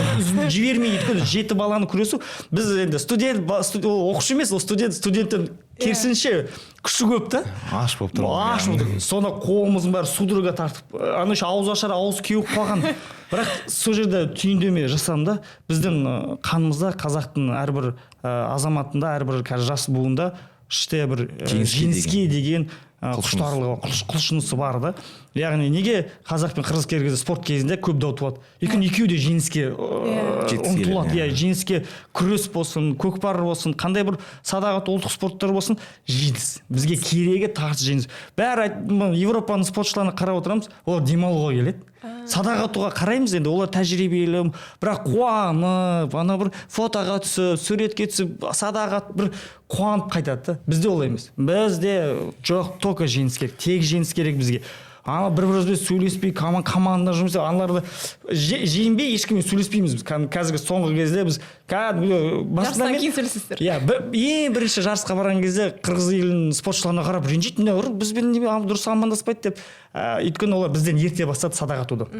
жібермей өйткені 7 баланы күресу. Біз енді студент оқушы емес, ол студенттің керісінше күші көп та. Аш болып тұр. Аш болды. Соны қолымыздың бәрі судорога тартып, ана ауыз ашар, ауыз кеуіп қалған. Бірақ сол жерде түйіндеме жасадым да, біздің қанымызда қазақтың әрбір азаматында, әрбір жас буында іште бір жеңіске деген құштарлығы, құлшынысы бар да. Яғни неге қазақ пен қырғыз келгенде спорт кезінде көп дау туады. Екеуі де жеңіске ұмтылады. Жеңіске күрес болсын, көкпар болсын, қандай бір садақ ату ұлттық спорттар болсын, жеңіс. Бізге керегі тартыс жеңіс. Бәрі Европаның спортшыларына қарап отырамыз, олар демалуға келеді. Садақ атуға қараймыз енді, олар тәжірибелі, бірақ қуанып, ана бір фотоға түсіп, суретке түсіп, садақ атып бір қуанып қайтады. Бізде олай емес. Бізде жоқ, только жеңіс керек, тек жеңіс керек бізге. Бір-бірімізбен сөйлеспей, команда жұмыс, аналарды жеңбей ешкіммен сөйлеспейміз біз. Қазіргі соңғы кезде біз жарыстан кейін сөйлесіздер. Ең бірінші жарысқа барған кезде қырғыз елінің спортшыларына қарап ренжитін, бізбен дұрыс амандаспайды деп. Өйткені олар бізден ерте бастады садақ атуды.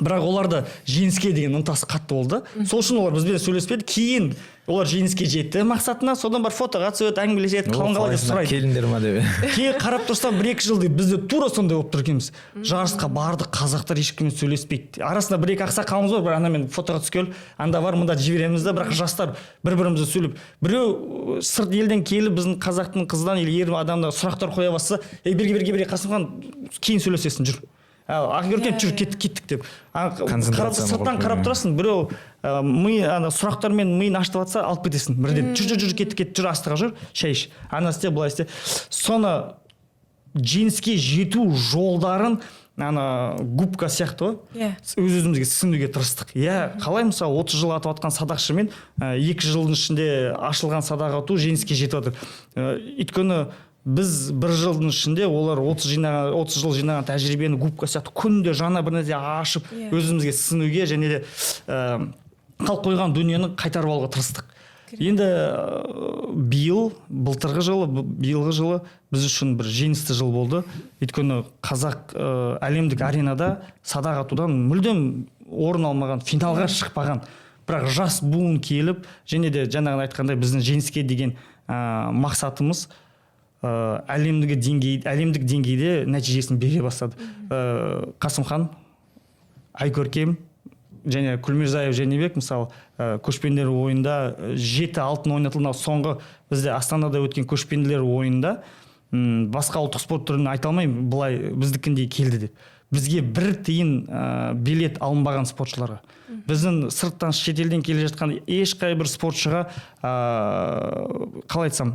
Бірақ оларда жеңіске деген ынтасы қатты болды. Сол үшін олар бізбен сөйлеспеді. Кейін олар жеңіске жетті мақсатына, содан бар фотоға түседі, әңгімелеседі, қалай деп сұрайды. Келіндер ма деп. Кейін қарап тұрсам 1-2 жылдай бізде тура сондай болып тұр екенбіз. Жарысқа бардық, қазақтар ешкіммен сөйлеспейді. Арасында 1-2 ақсақалымыз бар, бір анамен фотоға түскел, анда бар, мында жібереміз да, бірақ жастар бір-бірімізді сөйлеп. Біреу сырт елден келіп біздің қазақтың қыздан или ер адамдар сұрақтар қоя бастаса, берге Қасымхан кейін сөйлесесің жүр. ақерке жүр кеттік деп сырттан қарап қоймай. тұрасың, біреу ми сұрақтармен миын ашытып жатса алып кетесің бірден. Жүр кеттік жүр, астыға жүр, шай іш, ана істе былай істе. Соны жеңіске жету жолдарын губка сияқты ғой, өз-өзімізге сіңуге тырыстық. Қалай мысалы 30 жыл атып атқан садақшымен 2 жылдың ішінде ашылған садақ ату жеңіске жетіп жатыр. Өйткені біз 1 жылдың ішінде олар 30 жыл жинаған тәжірибені губка сияқты күнде жаңа бір нәрсе ашып өзімізге сіңуге және де қалып қойған дүниені қайтарып алуға тырыстық. Енді былтырғы жылы біз үшін бір жеңісті жыл болды. Өйткені қазақ әлемдік аренада садақ атудан мүлдем орын алмаған, финалға шықпаған, бірақ жас буын келіп, және де жаңағы айтқандай біздің жеңіске деген мақсатымыз әлемдік деңгейде нәтижесін бере бастады. Қасымхан, Айкөркем және Күлмирзаев Женебек мысалы көшпенділер ойында 7 алтын ойнатылды. Соңғы бізде Астанада өткен көшпенділер ойында басқа ұлттық спорт түрін айта алмаймын, былай біздікіндей келді деп. Бізге 1 тиын билет алынбаған спортшыларға. Біздің сырттан шетелден келе жатқан ешқай бір спортшыға қалай айтсам,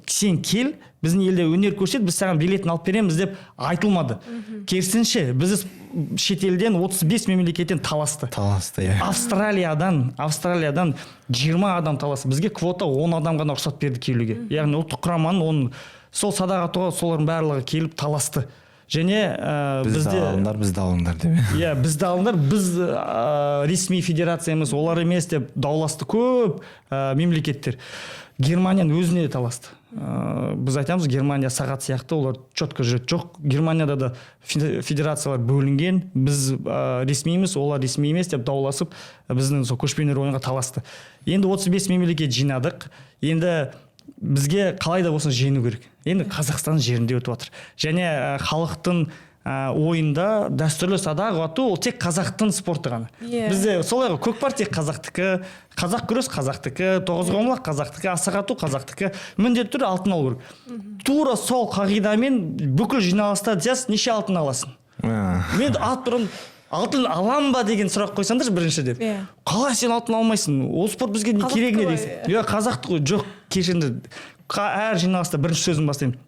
сен кел, біздің елде өнер көрсет, біз саған билетін алып береміз деп айтылмады. Керісінше, біз шетелден 35 мемлекеттен таласты. Австралиядан 20 адам таласты. Бізге квота 10 адам ғана рұқсат берді келуге. Яғни ұлттық құраманың сол садақ атуға солардың барлығы келіп таласты. Және бізді алыңдар деп. Бізді алыңдар, біз ресми федерациямыз, олар емес деп дауласты көп мемлекеттер. Германияның өзіне де таласты. Біз айтамыз, Германия сағат сияқты, олар четко жүреді. Жоқ, Германияда да федерациялар бөлінген, біз ресмейміз, олар ресми емес деп дауласып, біздің көшпенділер ойынға таласты. Енді 35 мемлекет жинадық. Енді бізге қалай да болсын жеңу керек. Енді Қазақстан жерінде өтіп жатыр. Және халықтың ойында дәстүрлі садақ ату ол тек қазақтың спорты ғана. Бізде солай ғой, көкпар тек қазақтікі, қазақ күрес қазақтікі, тоғызқұмалақ қазақтікі, асық ату қазақтікі, міндетті түрде алтын алу керек. Тура сол қағидамен бүкіл жиналыста неше алтын аласың? Мен бұрын алтын алам ба деген сұрақ қойсаңдар бірінші деп. Қалай сен алтын алмайсың? Ол спорт бізге не керек не дейсің? Қазақты ғой, жоқ, кешенді. Әр жиналыста бірінші сөзін бастаймын.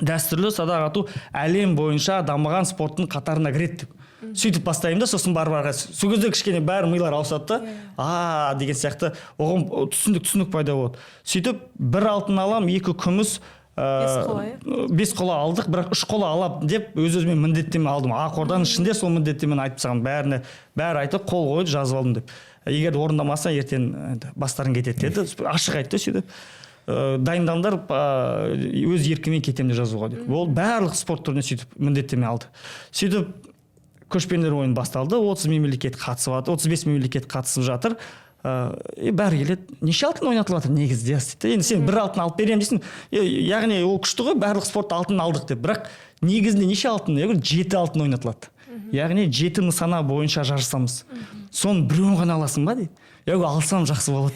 Дәстүрлі садақ ату әлем бойынша дамыған спорттың қатарына кіреді деп. Сөйтіп бастаймын да, сосын бар-барға. Сол кезде кішкене бәрі милар ауысады да, деген сияқты оған түсінік пайда болады. Сөйтіп 1 алтын алам, 2 күміс, 5 қола алдық, бірақ 3 қола алам деп өз-өзіме міндеттеме алдым. Ақорданың ішінде сол міндеттемені айтып саған бәрі айтып қол қойып жазып алдым деп. Егер орындамаса ертең бастарың кетеді деді. Ашық айтты сөйтіп. Дайындаңдар, өз еркімен кетемін деп жазуға деп. Ол барлық спорт түріне сөйтіп міндеттеме алды. Сөйтіп көшпенділер ойын басталды. 35 мемлекет қатысып жатыр. Бәрі келеді. Неше алтын ойнатылып жатыр негізде? Енді сен 1 алтын алып беремін дейсің. Яғни ол күшті ғой, барлық спорт алтын алдық деп. Бірақ негізінде неше алтын? 7 алтын ойнатылады. Яғни 7 нысана бойынша жарысамыз. Соның біреуін ғана аласың ба дейді. Алсам жақсы болады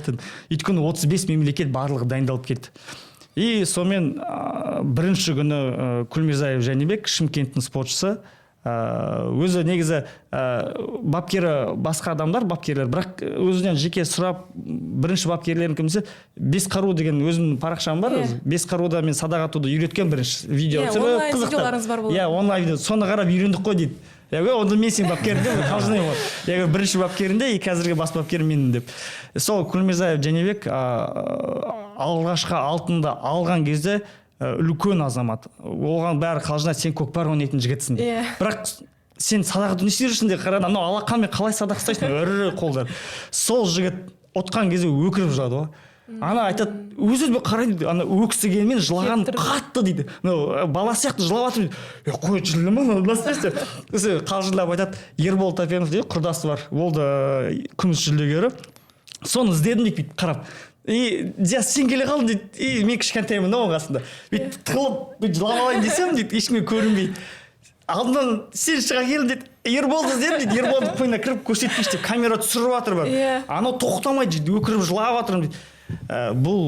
дедім. Өйткені 35 мемлекет барлығы дайындалып кетті. И сонымен бірінші күні Күлмирзаев Женебек, Шымкенттің спортшысы, өзі негізі бапкері басқа адамдар, бапкерлер, бірақ өзінен жеке сұрап, бірінші бапкерлерін кім десе, Бесқару деген өзімнің парақшам бар, Бесқаруда мен садақ атуды үйреткен бірінші видео. Онлайн видеоларыңыз бар болды. Онлайн видео, соны қарап үйрендік қой дейді. Онда мен сен бапкерінде, бірінші бапкерінде, қазіргі бас бапкерім менің деп. Сол Күлмирзаев Женебек алғашқы алтынды алған кезде үлкен азамат. Оған бәрі қалжыңайды, сен көкпар ойнайтын жігітсің деп. Бірақ сен садақ не істерсің деп қарады, анау алақанмен қалай садақ ұстайсың? Ірі қолдар. Сол жігіт отқан кезде өкіріп жылады ғой. Ана айтады, өзі қарайды, ана өксігенмен жылаған қатты дейді. Бала сияқты жылап жатыр дейді. Қой жылама, қалжыңдап айтады. Ербол Тапенов дейді, құрдасы бар. Болды күміс жүлдегері. Соны іздедім дейді қарап. Сен келе қалдың дейді. Мен кішкентаймын оған қасында. Тығылып жылап алайын десем дейді, ешкімге көрінбейді. Алдынан сен шыға келдің дейді. Ерболды іздедім дейді. Ерболдың қойнына кіріп көрсетпейші деп камера түсіріп жатыр бар. Анау тоқтамайды дейді, өкіріп жылап жатырмын дейді. Бұл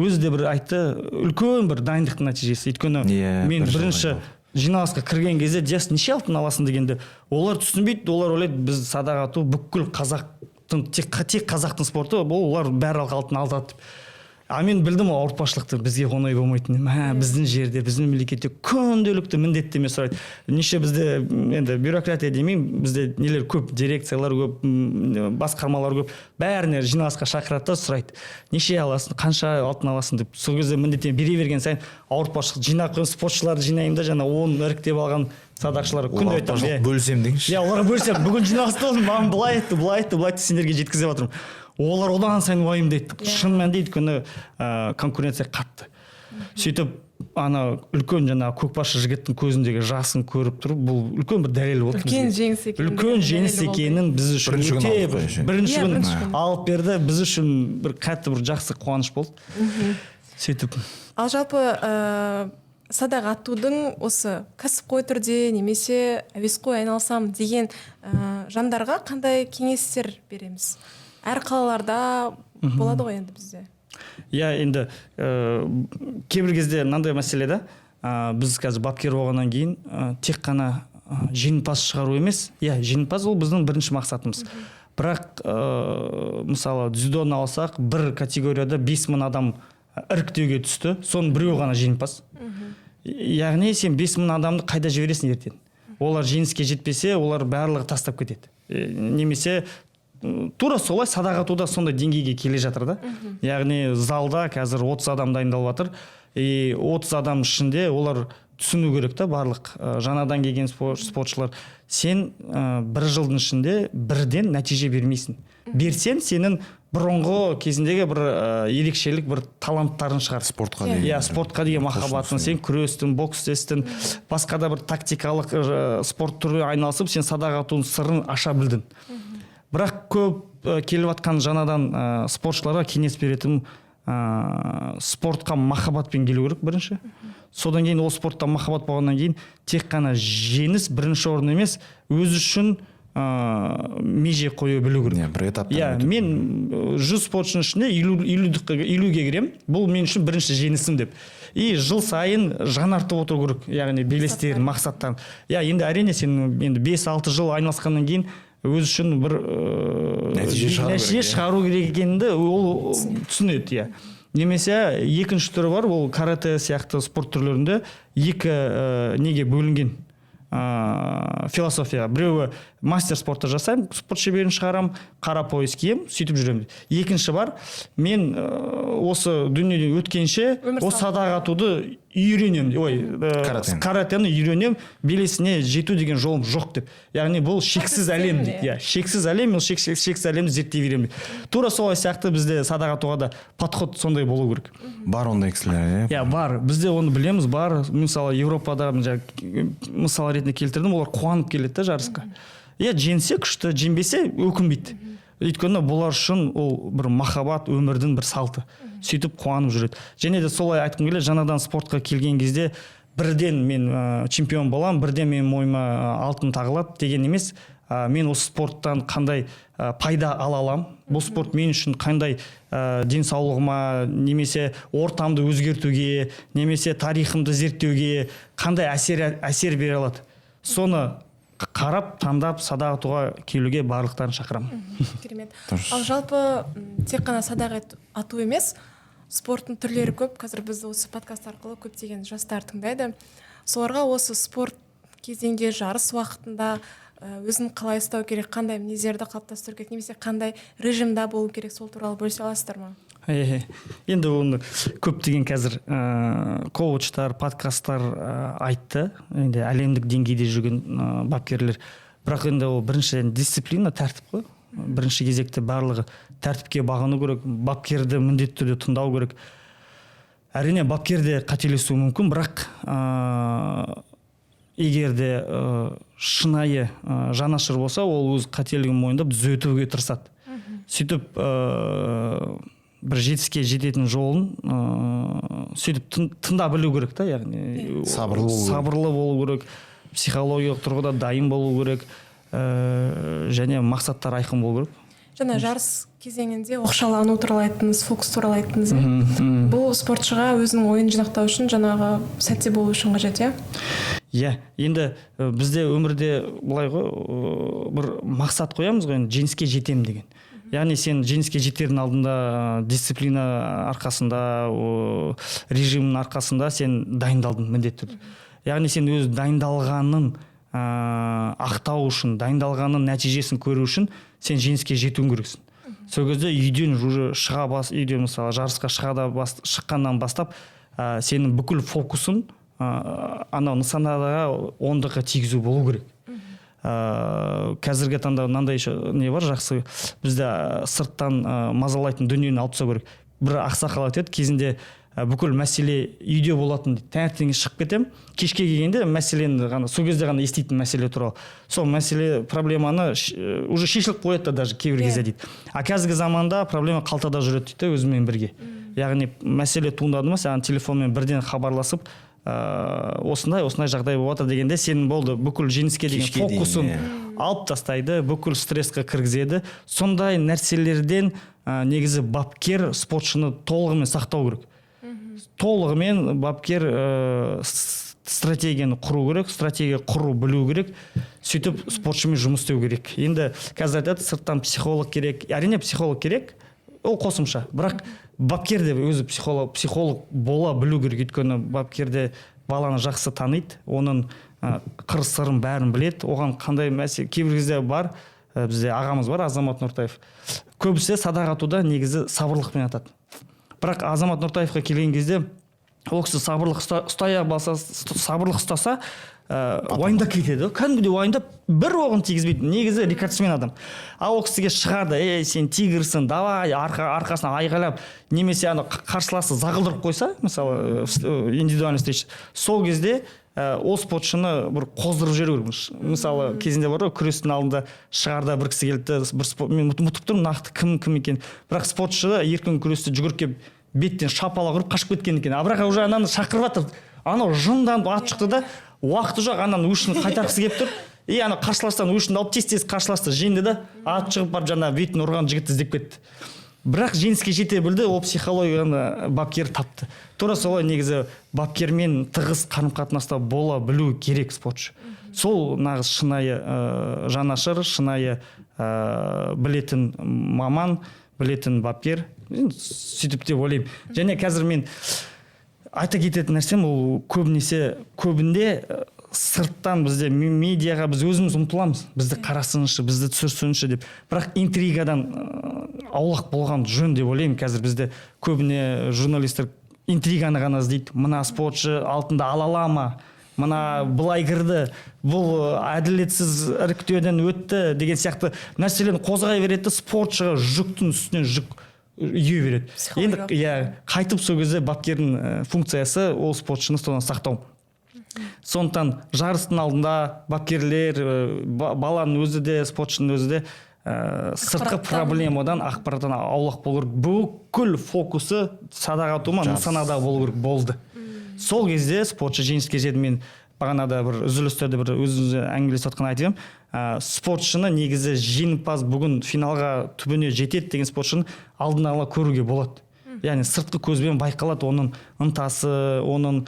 өзі де бір айтты, үлкен бір дайындықтың нәтижесі. Өйткені мен бірінші жиналысқа кірген кезде жас неше алтын аласың дегенде олар түсінбейді, олар ойлайды біз садақ ату бүкіл қазақтың тек қазақтың спорты, олар барлық алтын алады деп. А мен білдім ол ауыртпашылықты бізге оңай болмайтынын. Біздің жерде, біздің мемлекетте күнделікті міндеттеме сұрайды. Неше бізде енді бюрократия демеймін, бізде нелер көп, дирекциялар көп, басқармалар көп. Бәріне жиналысқа шақырады да сұрайды. Неше аласың, қанша алтын аласың деп. Сол кезде міндеттеме бере берген сайын ауыртпашылық жинап қойып спортшыларды жинаймын да, жаңа 10 іріктеп алған садақшылар күнде айтамын. Бөлсем деңізші. Иә, оларға бөлсем. Бүгін жиналыста болдым, маған былай айтты, сендерге жеткізіп жатырмын. Олар одан сайын уайымдайды. Шын мәнінде өйткені конкуренция қатты. Сөйтіп ана үлкен жаңа көкбасшы жігіттің көзіндегі жасын көріп тұрып, бұл үлкен бір дәлел болды. Үлкен жеңіс екенін біз үшін бірінші күн алып берді. Біз үшін бір қатты бір жақсы қуаныш болды. Сөйтіп. Ал жалпы садақ атудың осы кәсіпқой түрде немесе әуесқой айналсам деген жандарға қандай кеңестер береміз? Әр қалаларда болады ғой енді бізде. Иә, енді кейбір кезде мынандай мәселе да, біз қазір бапкер болғаннан кейін тек қана жеңімпаз шығару емес, иә, жеңімпаз ол біздің бірінші мақсатымыз. Бірақ мысалы дзюдоны алсақ, бір категорияда 5000 адам іріктеуге түсті, соның біреуі ғана жеңімпаз. Яғни сен 5000 адамды қайда жібересің ертең? Олар жеңіске жетпесе, олар барлығы тастап кетеді. Немесе тура солай садақ атуда сондай деңгейге келе жатыр да. Яғни залда қазір 30 адам дайындалып жатыр. 30 адам ішінде олар түсіну керек та барлық жаңадан келген спортшылар. Сен бір жылдың ішінде бірден нәтиже бермейсің. Берсең, сенің бұрынғы кезіндегі бір ерекшелік, бір таланттарын шығар. Спортқа деген. Иә, спортқа деген махаббатын, сен күрестің, бокстың, басқа да бір тактикалық спорт түрі айналысып, сен садақ атудың сырын аша білдің. Бірақ көп келіп атқан жаңадан спортшыларға кеңес беретін спортқа махаббатпен келу керек бірінші. Содан кейін ол спортта махаббат болғаннан кейін тек қана жеңіс бірінші орын емес, өз үшін меже қою білу керек. Бір этаптан. Иә, мен 100 спортшының ішінде 50-ге кірем. Бұл мен үшін бірінші жеңісім деп. И жыл сайын жаңартып отыру керек, яғни белестерін, мақсаттарын. Иә, енді әрине сен енді 5-6 жыл айналысқаннан кейін өз үшін бір нәтиже шығару керек екенді ол түсінеді, иә. Немесе екінші түрі бар, ол карате сияқты спорт түрлерінде екі неге бөлінген философия. Біреуі мастер спортта жасаймын, спорт шеберін шығарам, қара пояс кием, сөйтіп жүремін. Екінші бар, мен осы дүниеден өткенше осы садақ атуды үйренем, каратені үйренем, белесіне жету деген жолым жоқ деп. Яғни бұл шексіз әлем дейді. Шексіз әлем, шексіз әлемді зерттей беремін. Тура солай сияқты бізде садақ атуға да подход сондай болу керек. Бар ондай кісілер, иә? Бар. Бізде оны білеміз, бар. Мысалы Европада мысал ретінде келтірдім, олар қуанып келеді жарысқа. Иә, жеңсе күшті, жеңбесе өкінбейді. Өйткені бұлар үшін ол бір махаббат, өмірдің бір салты. Сөйтіп қуанып жүреді. Және де солай айтқым келеді, жаңадан спортқа келген кезде бірден мен чемпион болам, бірден мен мойыма алтын тағылады деген емес. Мен осы спорттан қандай пайда ала алам, бұл спорт мен үшін қандай денсаулығыма, немесе ортамды өзгертуге, немесе тарихымды зерттеуге қандай әсер бере алады. Соны қарап, таңдап садақ атуға келуге барлықтарын шақырамын. Керемет. Ал жалпы тек қана садақ ату емес, спорттың түрлері көп. Қазір бізді осы подкаст арқылы көптеген жастар тыңдайды. Соларға осы спорт кезеңде, жарыс уақытында өзін қалай ұстау керек, қандай мінездерді қалыптастыру керек, немесе қандай режимда болу керек, сол туралы бөлісе аласыздар ма? Енді оны көптеген қазір коучтар, подкасттар айтты. Енді әлемдік деңгейде жүрген бапкерлер. Бірақ енді ол бірінші дисциплина, тәртіп қой. Бірінші кезекте барлығы тәртіпке бағыну керек, бапкерді міндетті түрде тыңдау керек. Әрине бапкерде қателесуі мүмкін, бірақ егер де шынайы жанашыр болса, ол өз қателігін мойындап түзетуге тырысады. Сөйтіп бір жетіске жететін жолын сөйтіп тыңдап білу керек та, яғни сабырлы болу керек, психологиялық тұрғыда дайын болу керек, және мақсаттар айқын болу керек. Жаңа жарыс кезеңінде оқшалану туралы айттыңыз, фокус туралы айттыңыз. Бұл спортшыға өзінің ойын жинақтау үшін жаңағы сәтте болу үшін қажет, иә? Иә, енді бізде өмірде былай ғой, бір мақсат қоямыз ғой, енді жеңіске жетем деген. Яғни сен жеңіске жетердің алдында дисциплина арқасында, режимнің арқасында сен дайындалдың міндетті түрде. Яғни сен өз дайындалғанын ақтау үшін, дайындалғанның нәтижесін көру үшін сен жеңіске жетуің керексің. Сол кезде үйден үйден мысалы жарысқа шыққаннан бастап сенің бүкіл фокусың анау нысанаға ондыққа тигізу болу керек. Қазіргі таңда мынандай не бар жақсы, бізде сырттан мазалайтын дүниені алып тастау керек. Бір ақсақал айтады, кезінде бүкіл мәселе үйде болатын, таңертең шығып кетем, кешке келгенде мәселені ғана сол кезде ғана еститін мәселе туралы. Сол мәселе проблеманы уже шешіліп қояды да даже кейбір кезде дейді. А қазіргі заманда проблема қалтада жүреді дейді, өзімен бірге. Яғни мәселе туындады ма, саған телефонмен бірден хабарласып, осындай жағдай болып жатыр дегенде сен болды бүкіл жеңіске деген фокусын алып тастайды, бүкіл стресске кіргізеді. Сондай нәрселерден негізі бапкер спортшыны толығымен сақтау керек. Толығымен бапкер стратегияны құру керек, стратегия құру білу керек, сөйтіп спортшымен жұмыс істеу керек. Енді қазір айтады, сырттан психолог керек, әрине психолог керек, ол қосымша, бірақ бапкер де өзі психолог бола білу керек, өйткені бапкерде баланы жақсы таниды, оның қыр-сырын бәрін біледі, оған қандай мәселе, кейбір кезде бар, бізде ағамыз бар, Азамат Нұртаев, көбісі садақ атуда негізі сабырлықпен атады. Бірақ Азамат Нұртаевқа келген кезде ол кісі сабырлық ұстаса уайымдап кетеді, кәдімгідей уайымдап, бір оғын тигізбейді, негізі рекордсмен адам. Ал ол кісіге шығарды, сен тигірсің, давай, арқасына айғайлап, немесе қарсыласы зағылдырып қойса, мысалы индивидуальный встреча, сол кезде ол спортшыны бір қоздырып жіберу керек. Мысалы кезінде бар ғой, күрестің алдында шығарда бір кісі келді, мен ұмытып тұрмын нақты кім екен, бірақ спортшы еркін күресте жүгіріп келіп беттен шапалақ ұрып қашып кеткен екен. Бірақ уже ананы шақырып жатыр, анау жынданып ат шықты да, уақыты жоқ, ананы өшін қайтарғысы келіп тұр. Ана қарсыластан өшін алып тез қарсыласты жеңді да, ат шығып барып жаңа бетін ұрған жігітті іздеп кетті. Бірақ жеңіске жете білді, ол психологияны бапкер тапты. Тура солай негізі бапкермен тығыз қарым-қатынаста бола білу керек спортшы. Сол нағыз шынайы жанашыр, шынайы білетін маман, білетін бапкер, сөйтіп деп ойлаймын. Және қазір мен айта кететін нәрсем, ол көбінде сырттан бізде медиаға біз өзіміз ұмтыламыз, бізді қарасыншы, бізді түсірсінші деп. Бірақ интригадан аулақ болған жөн деп ойлаймын. Қазір бізде көбіне журналистер интриганы ғана іздейді. Мына спортшы алтынды ала ма, мына былай кірді, бұл әділетсіз іріктеуден өтті деген сияқты нәрселерін қозғай береді, спортшыға жүктің үстінен жүк үйе береді. Енді қайтып сол кезде бапкердің функциясы ол спортшыны содан сақтау. Сондықтан жарыстың алдында бапкерлер, баланың өзі де, спортшының өзі де сыртқы проблемадан, ақпараттан аулақ болу керек. Бүкіл фокусы садақ ату ма, нысанада болу керек болды. Сол кезде спортшы жеңіске жетті. Мен бағанада бір үзілістерде бір өзіміз әңгімелесіп жатқан айтып едім. Спортшыны негізі жеңімпаз бүгін финалға түбіне жетеді деген спортшыны алдын ала көруге болады. Яғни сыртқы көзбен байқалады оның ынтасы, оның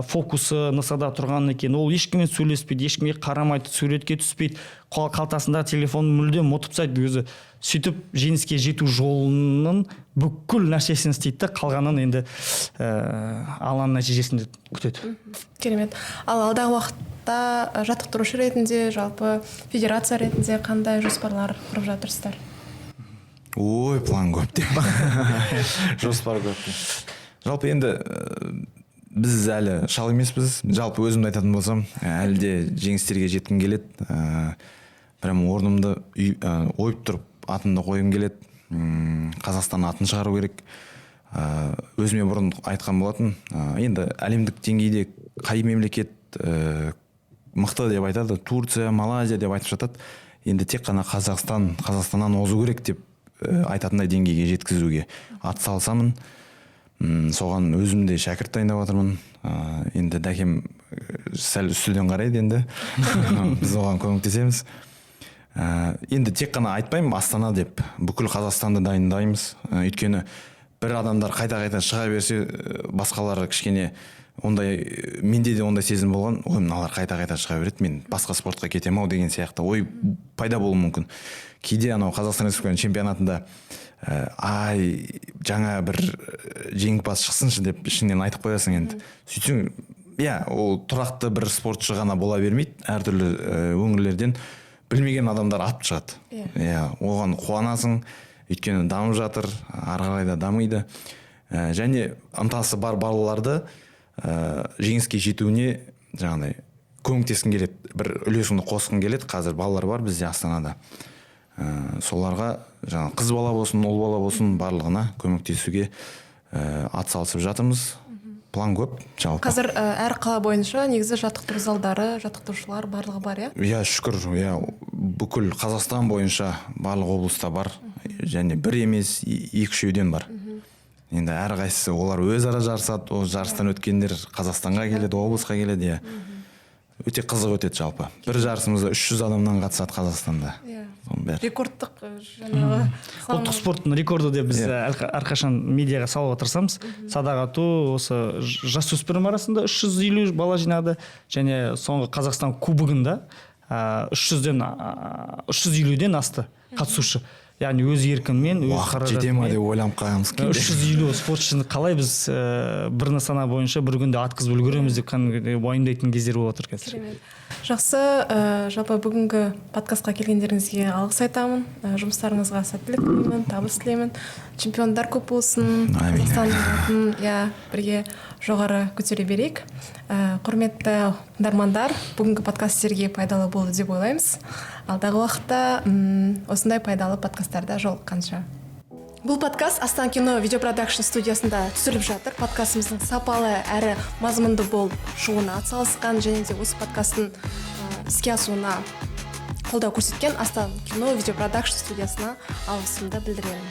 фокусы нысада тұрған екен. Ол ешкіммен сөйлеспейді, ешкімге қарамайды, суретке түспейді, қалтасында телефон мүлдем ұмытып тастайды өзі. Сөйтіп жеңіске жету жолының бүкіл нәрсесін істейді, қалғанын енді алған нәтижесінде күтеді. Керемет. Ал алдағы уақытта жаттықтырушы ретінде, жалпы федерация ретінде қандай жоспарлар құрып жатырсыздар? Ой, план көп деп. Жоспар көп. Жалпы енді біз әлі шал емеспіз. Жалпы өзімді айтатын болсам, әлі де жеңістерге жеткім келеді. Прям орнымды ойып тұрып, атымды қойым келеді. Қазақстан атын шығару керек. Өзіме бұрын айтқан болатын. Енді әлемдік деңгейде қай мемлекет мықты деп айтады, Турция, Малайзия деп айтып жатады. Енді тек қана Қазақстаннан озу керек деп айтатындай деңгейге жеткізуге атсалысамын. Соған өзімде шәкірт дайындап жатырмын. Енді дәкем сәл үстіден қарайды енді. Біз оған көмектесеміз. Енді тек қана айтпаймын Астана деп, бүкіл Қазақстанды дайындаймыз. Өйткені бір адамдар қайта шыға берсе, басқалары кішкене ондай менде де ондай сезім болған, ой мыналар қайта шыға береді, мен басқа спортқа кетем ау деген сияқты ой пайда болуы мүмкін. Кейде анау Қазақстан Республикасының чемпионатында ай жаңа бір жеңімпаз шықсыншы деп ішіңнен айтып қоясың енді. Сөйтсең, ол тұрақты бір спортшы ғана бола бермейді, әртүрлі өңірлерден білмеген адамдар атып шығады. Оған қуанасың, өйткені дамып жатыр, ары қарай да дамиды. Және ынтасы бар балаларды жеңіске жетуіне жаңағыдай көмектескің келеді, бір үлесіңді қосқың келеді. Қазір балалар бар бізде Астанада. Соларға жаңа қыз бала болсын, ұл бала болсын, барлығына көмектесуге атсалысып жатырмыз. План көп жалпы. Қазір әр қала бойынша негізі жаттықтыру залдары, жаттықтырушылар барлығы бар, Шүкір, бүкіл Қазақстан бойынша барлық облыста бар. Және бір емес, 2-3 бар. Енді әр қайсысы олар өзара жарысады, ол жарыстан өткендер Қазақстанға келеді, облысқа келеді. Өте қызық өтеді жалпы. Бір жарысымызда 300 адамнан қатысады Қазақстанда. Рекордтық жаңағы ұлттық спорттың рекорды деп біз әрқашан медиаға салуға тырысамыз. Садақ ату осы жасөспірім арасында 350 бала жинады, және соңғы Қазақстан кубогында 350-ден асты қатысушы. Яғни өз еркінмен, өз қаражатымен. Уақыт жете ма деп ойланып қоямыз. 350 спортшыны қалай біз бір нысана бойынша бір күнде атқызып үлгереміз деп уайымдайтын кездер болып отыр қазір. Жақсы, жалпы бүгінгі подкастқа келгендеріңізге алғыс айтамын. Жұмыстарыңызға сәттілік тілеймін, табыс тілеймін. Чемпиондар көп болсын. Қазақстан бірге жоғары көтере берейік. Құрметті тыңдармандар, бүгінгі подкаст сіздерге пайдалы болды деп ойлаймыз. Алдағы уақытта осындай пайдалы подкасттарда жолыққанша. Бұл подкаст Астана кино видеопродакшн студиясында түсіріліп жатыр. Подкастымыздың сапалы әрі мазмұнды болып шығуына атсалысқан, және де осы подкасттың іске асуына қолдау көрсеткен Астана кино видеопродакшн студиясына алғысымды білдіремін.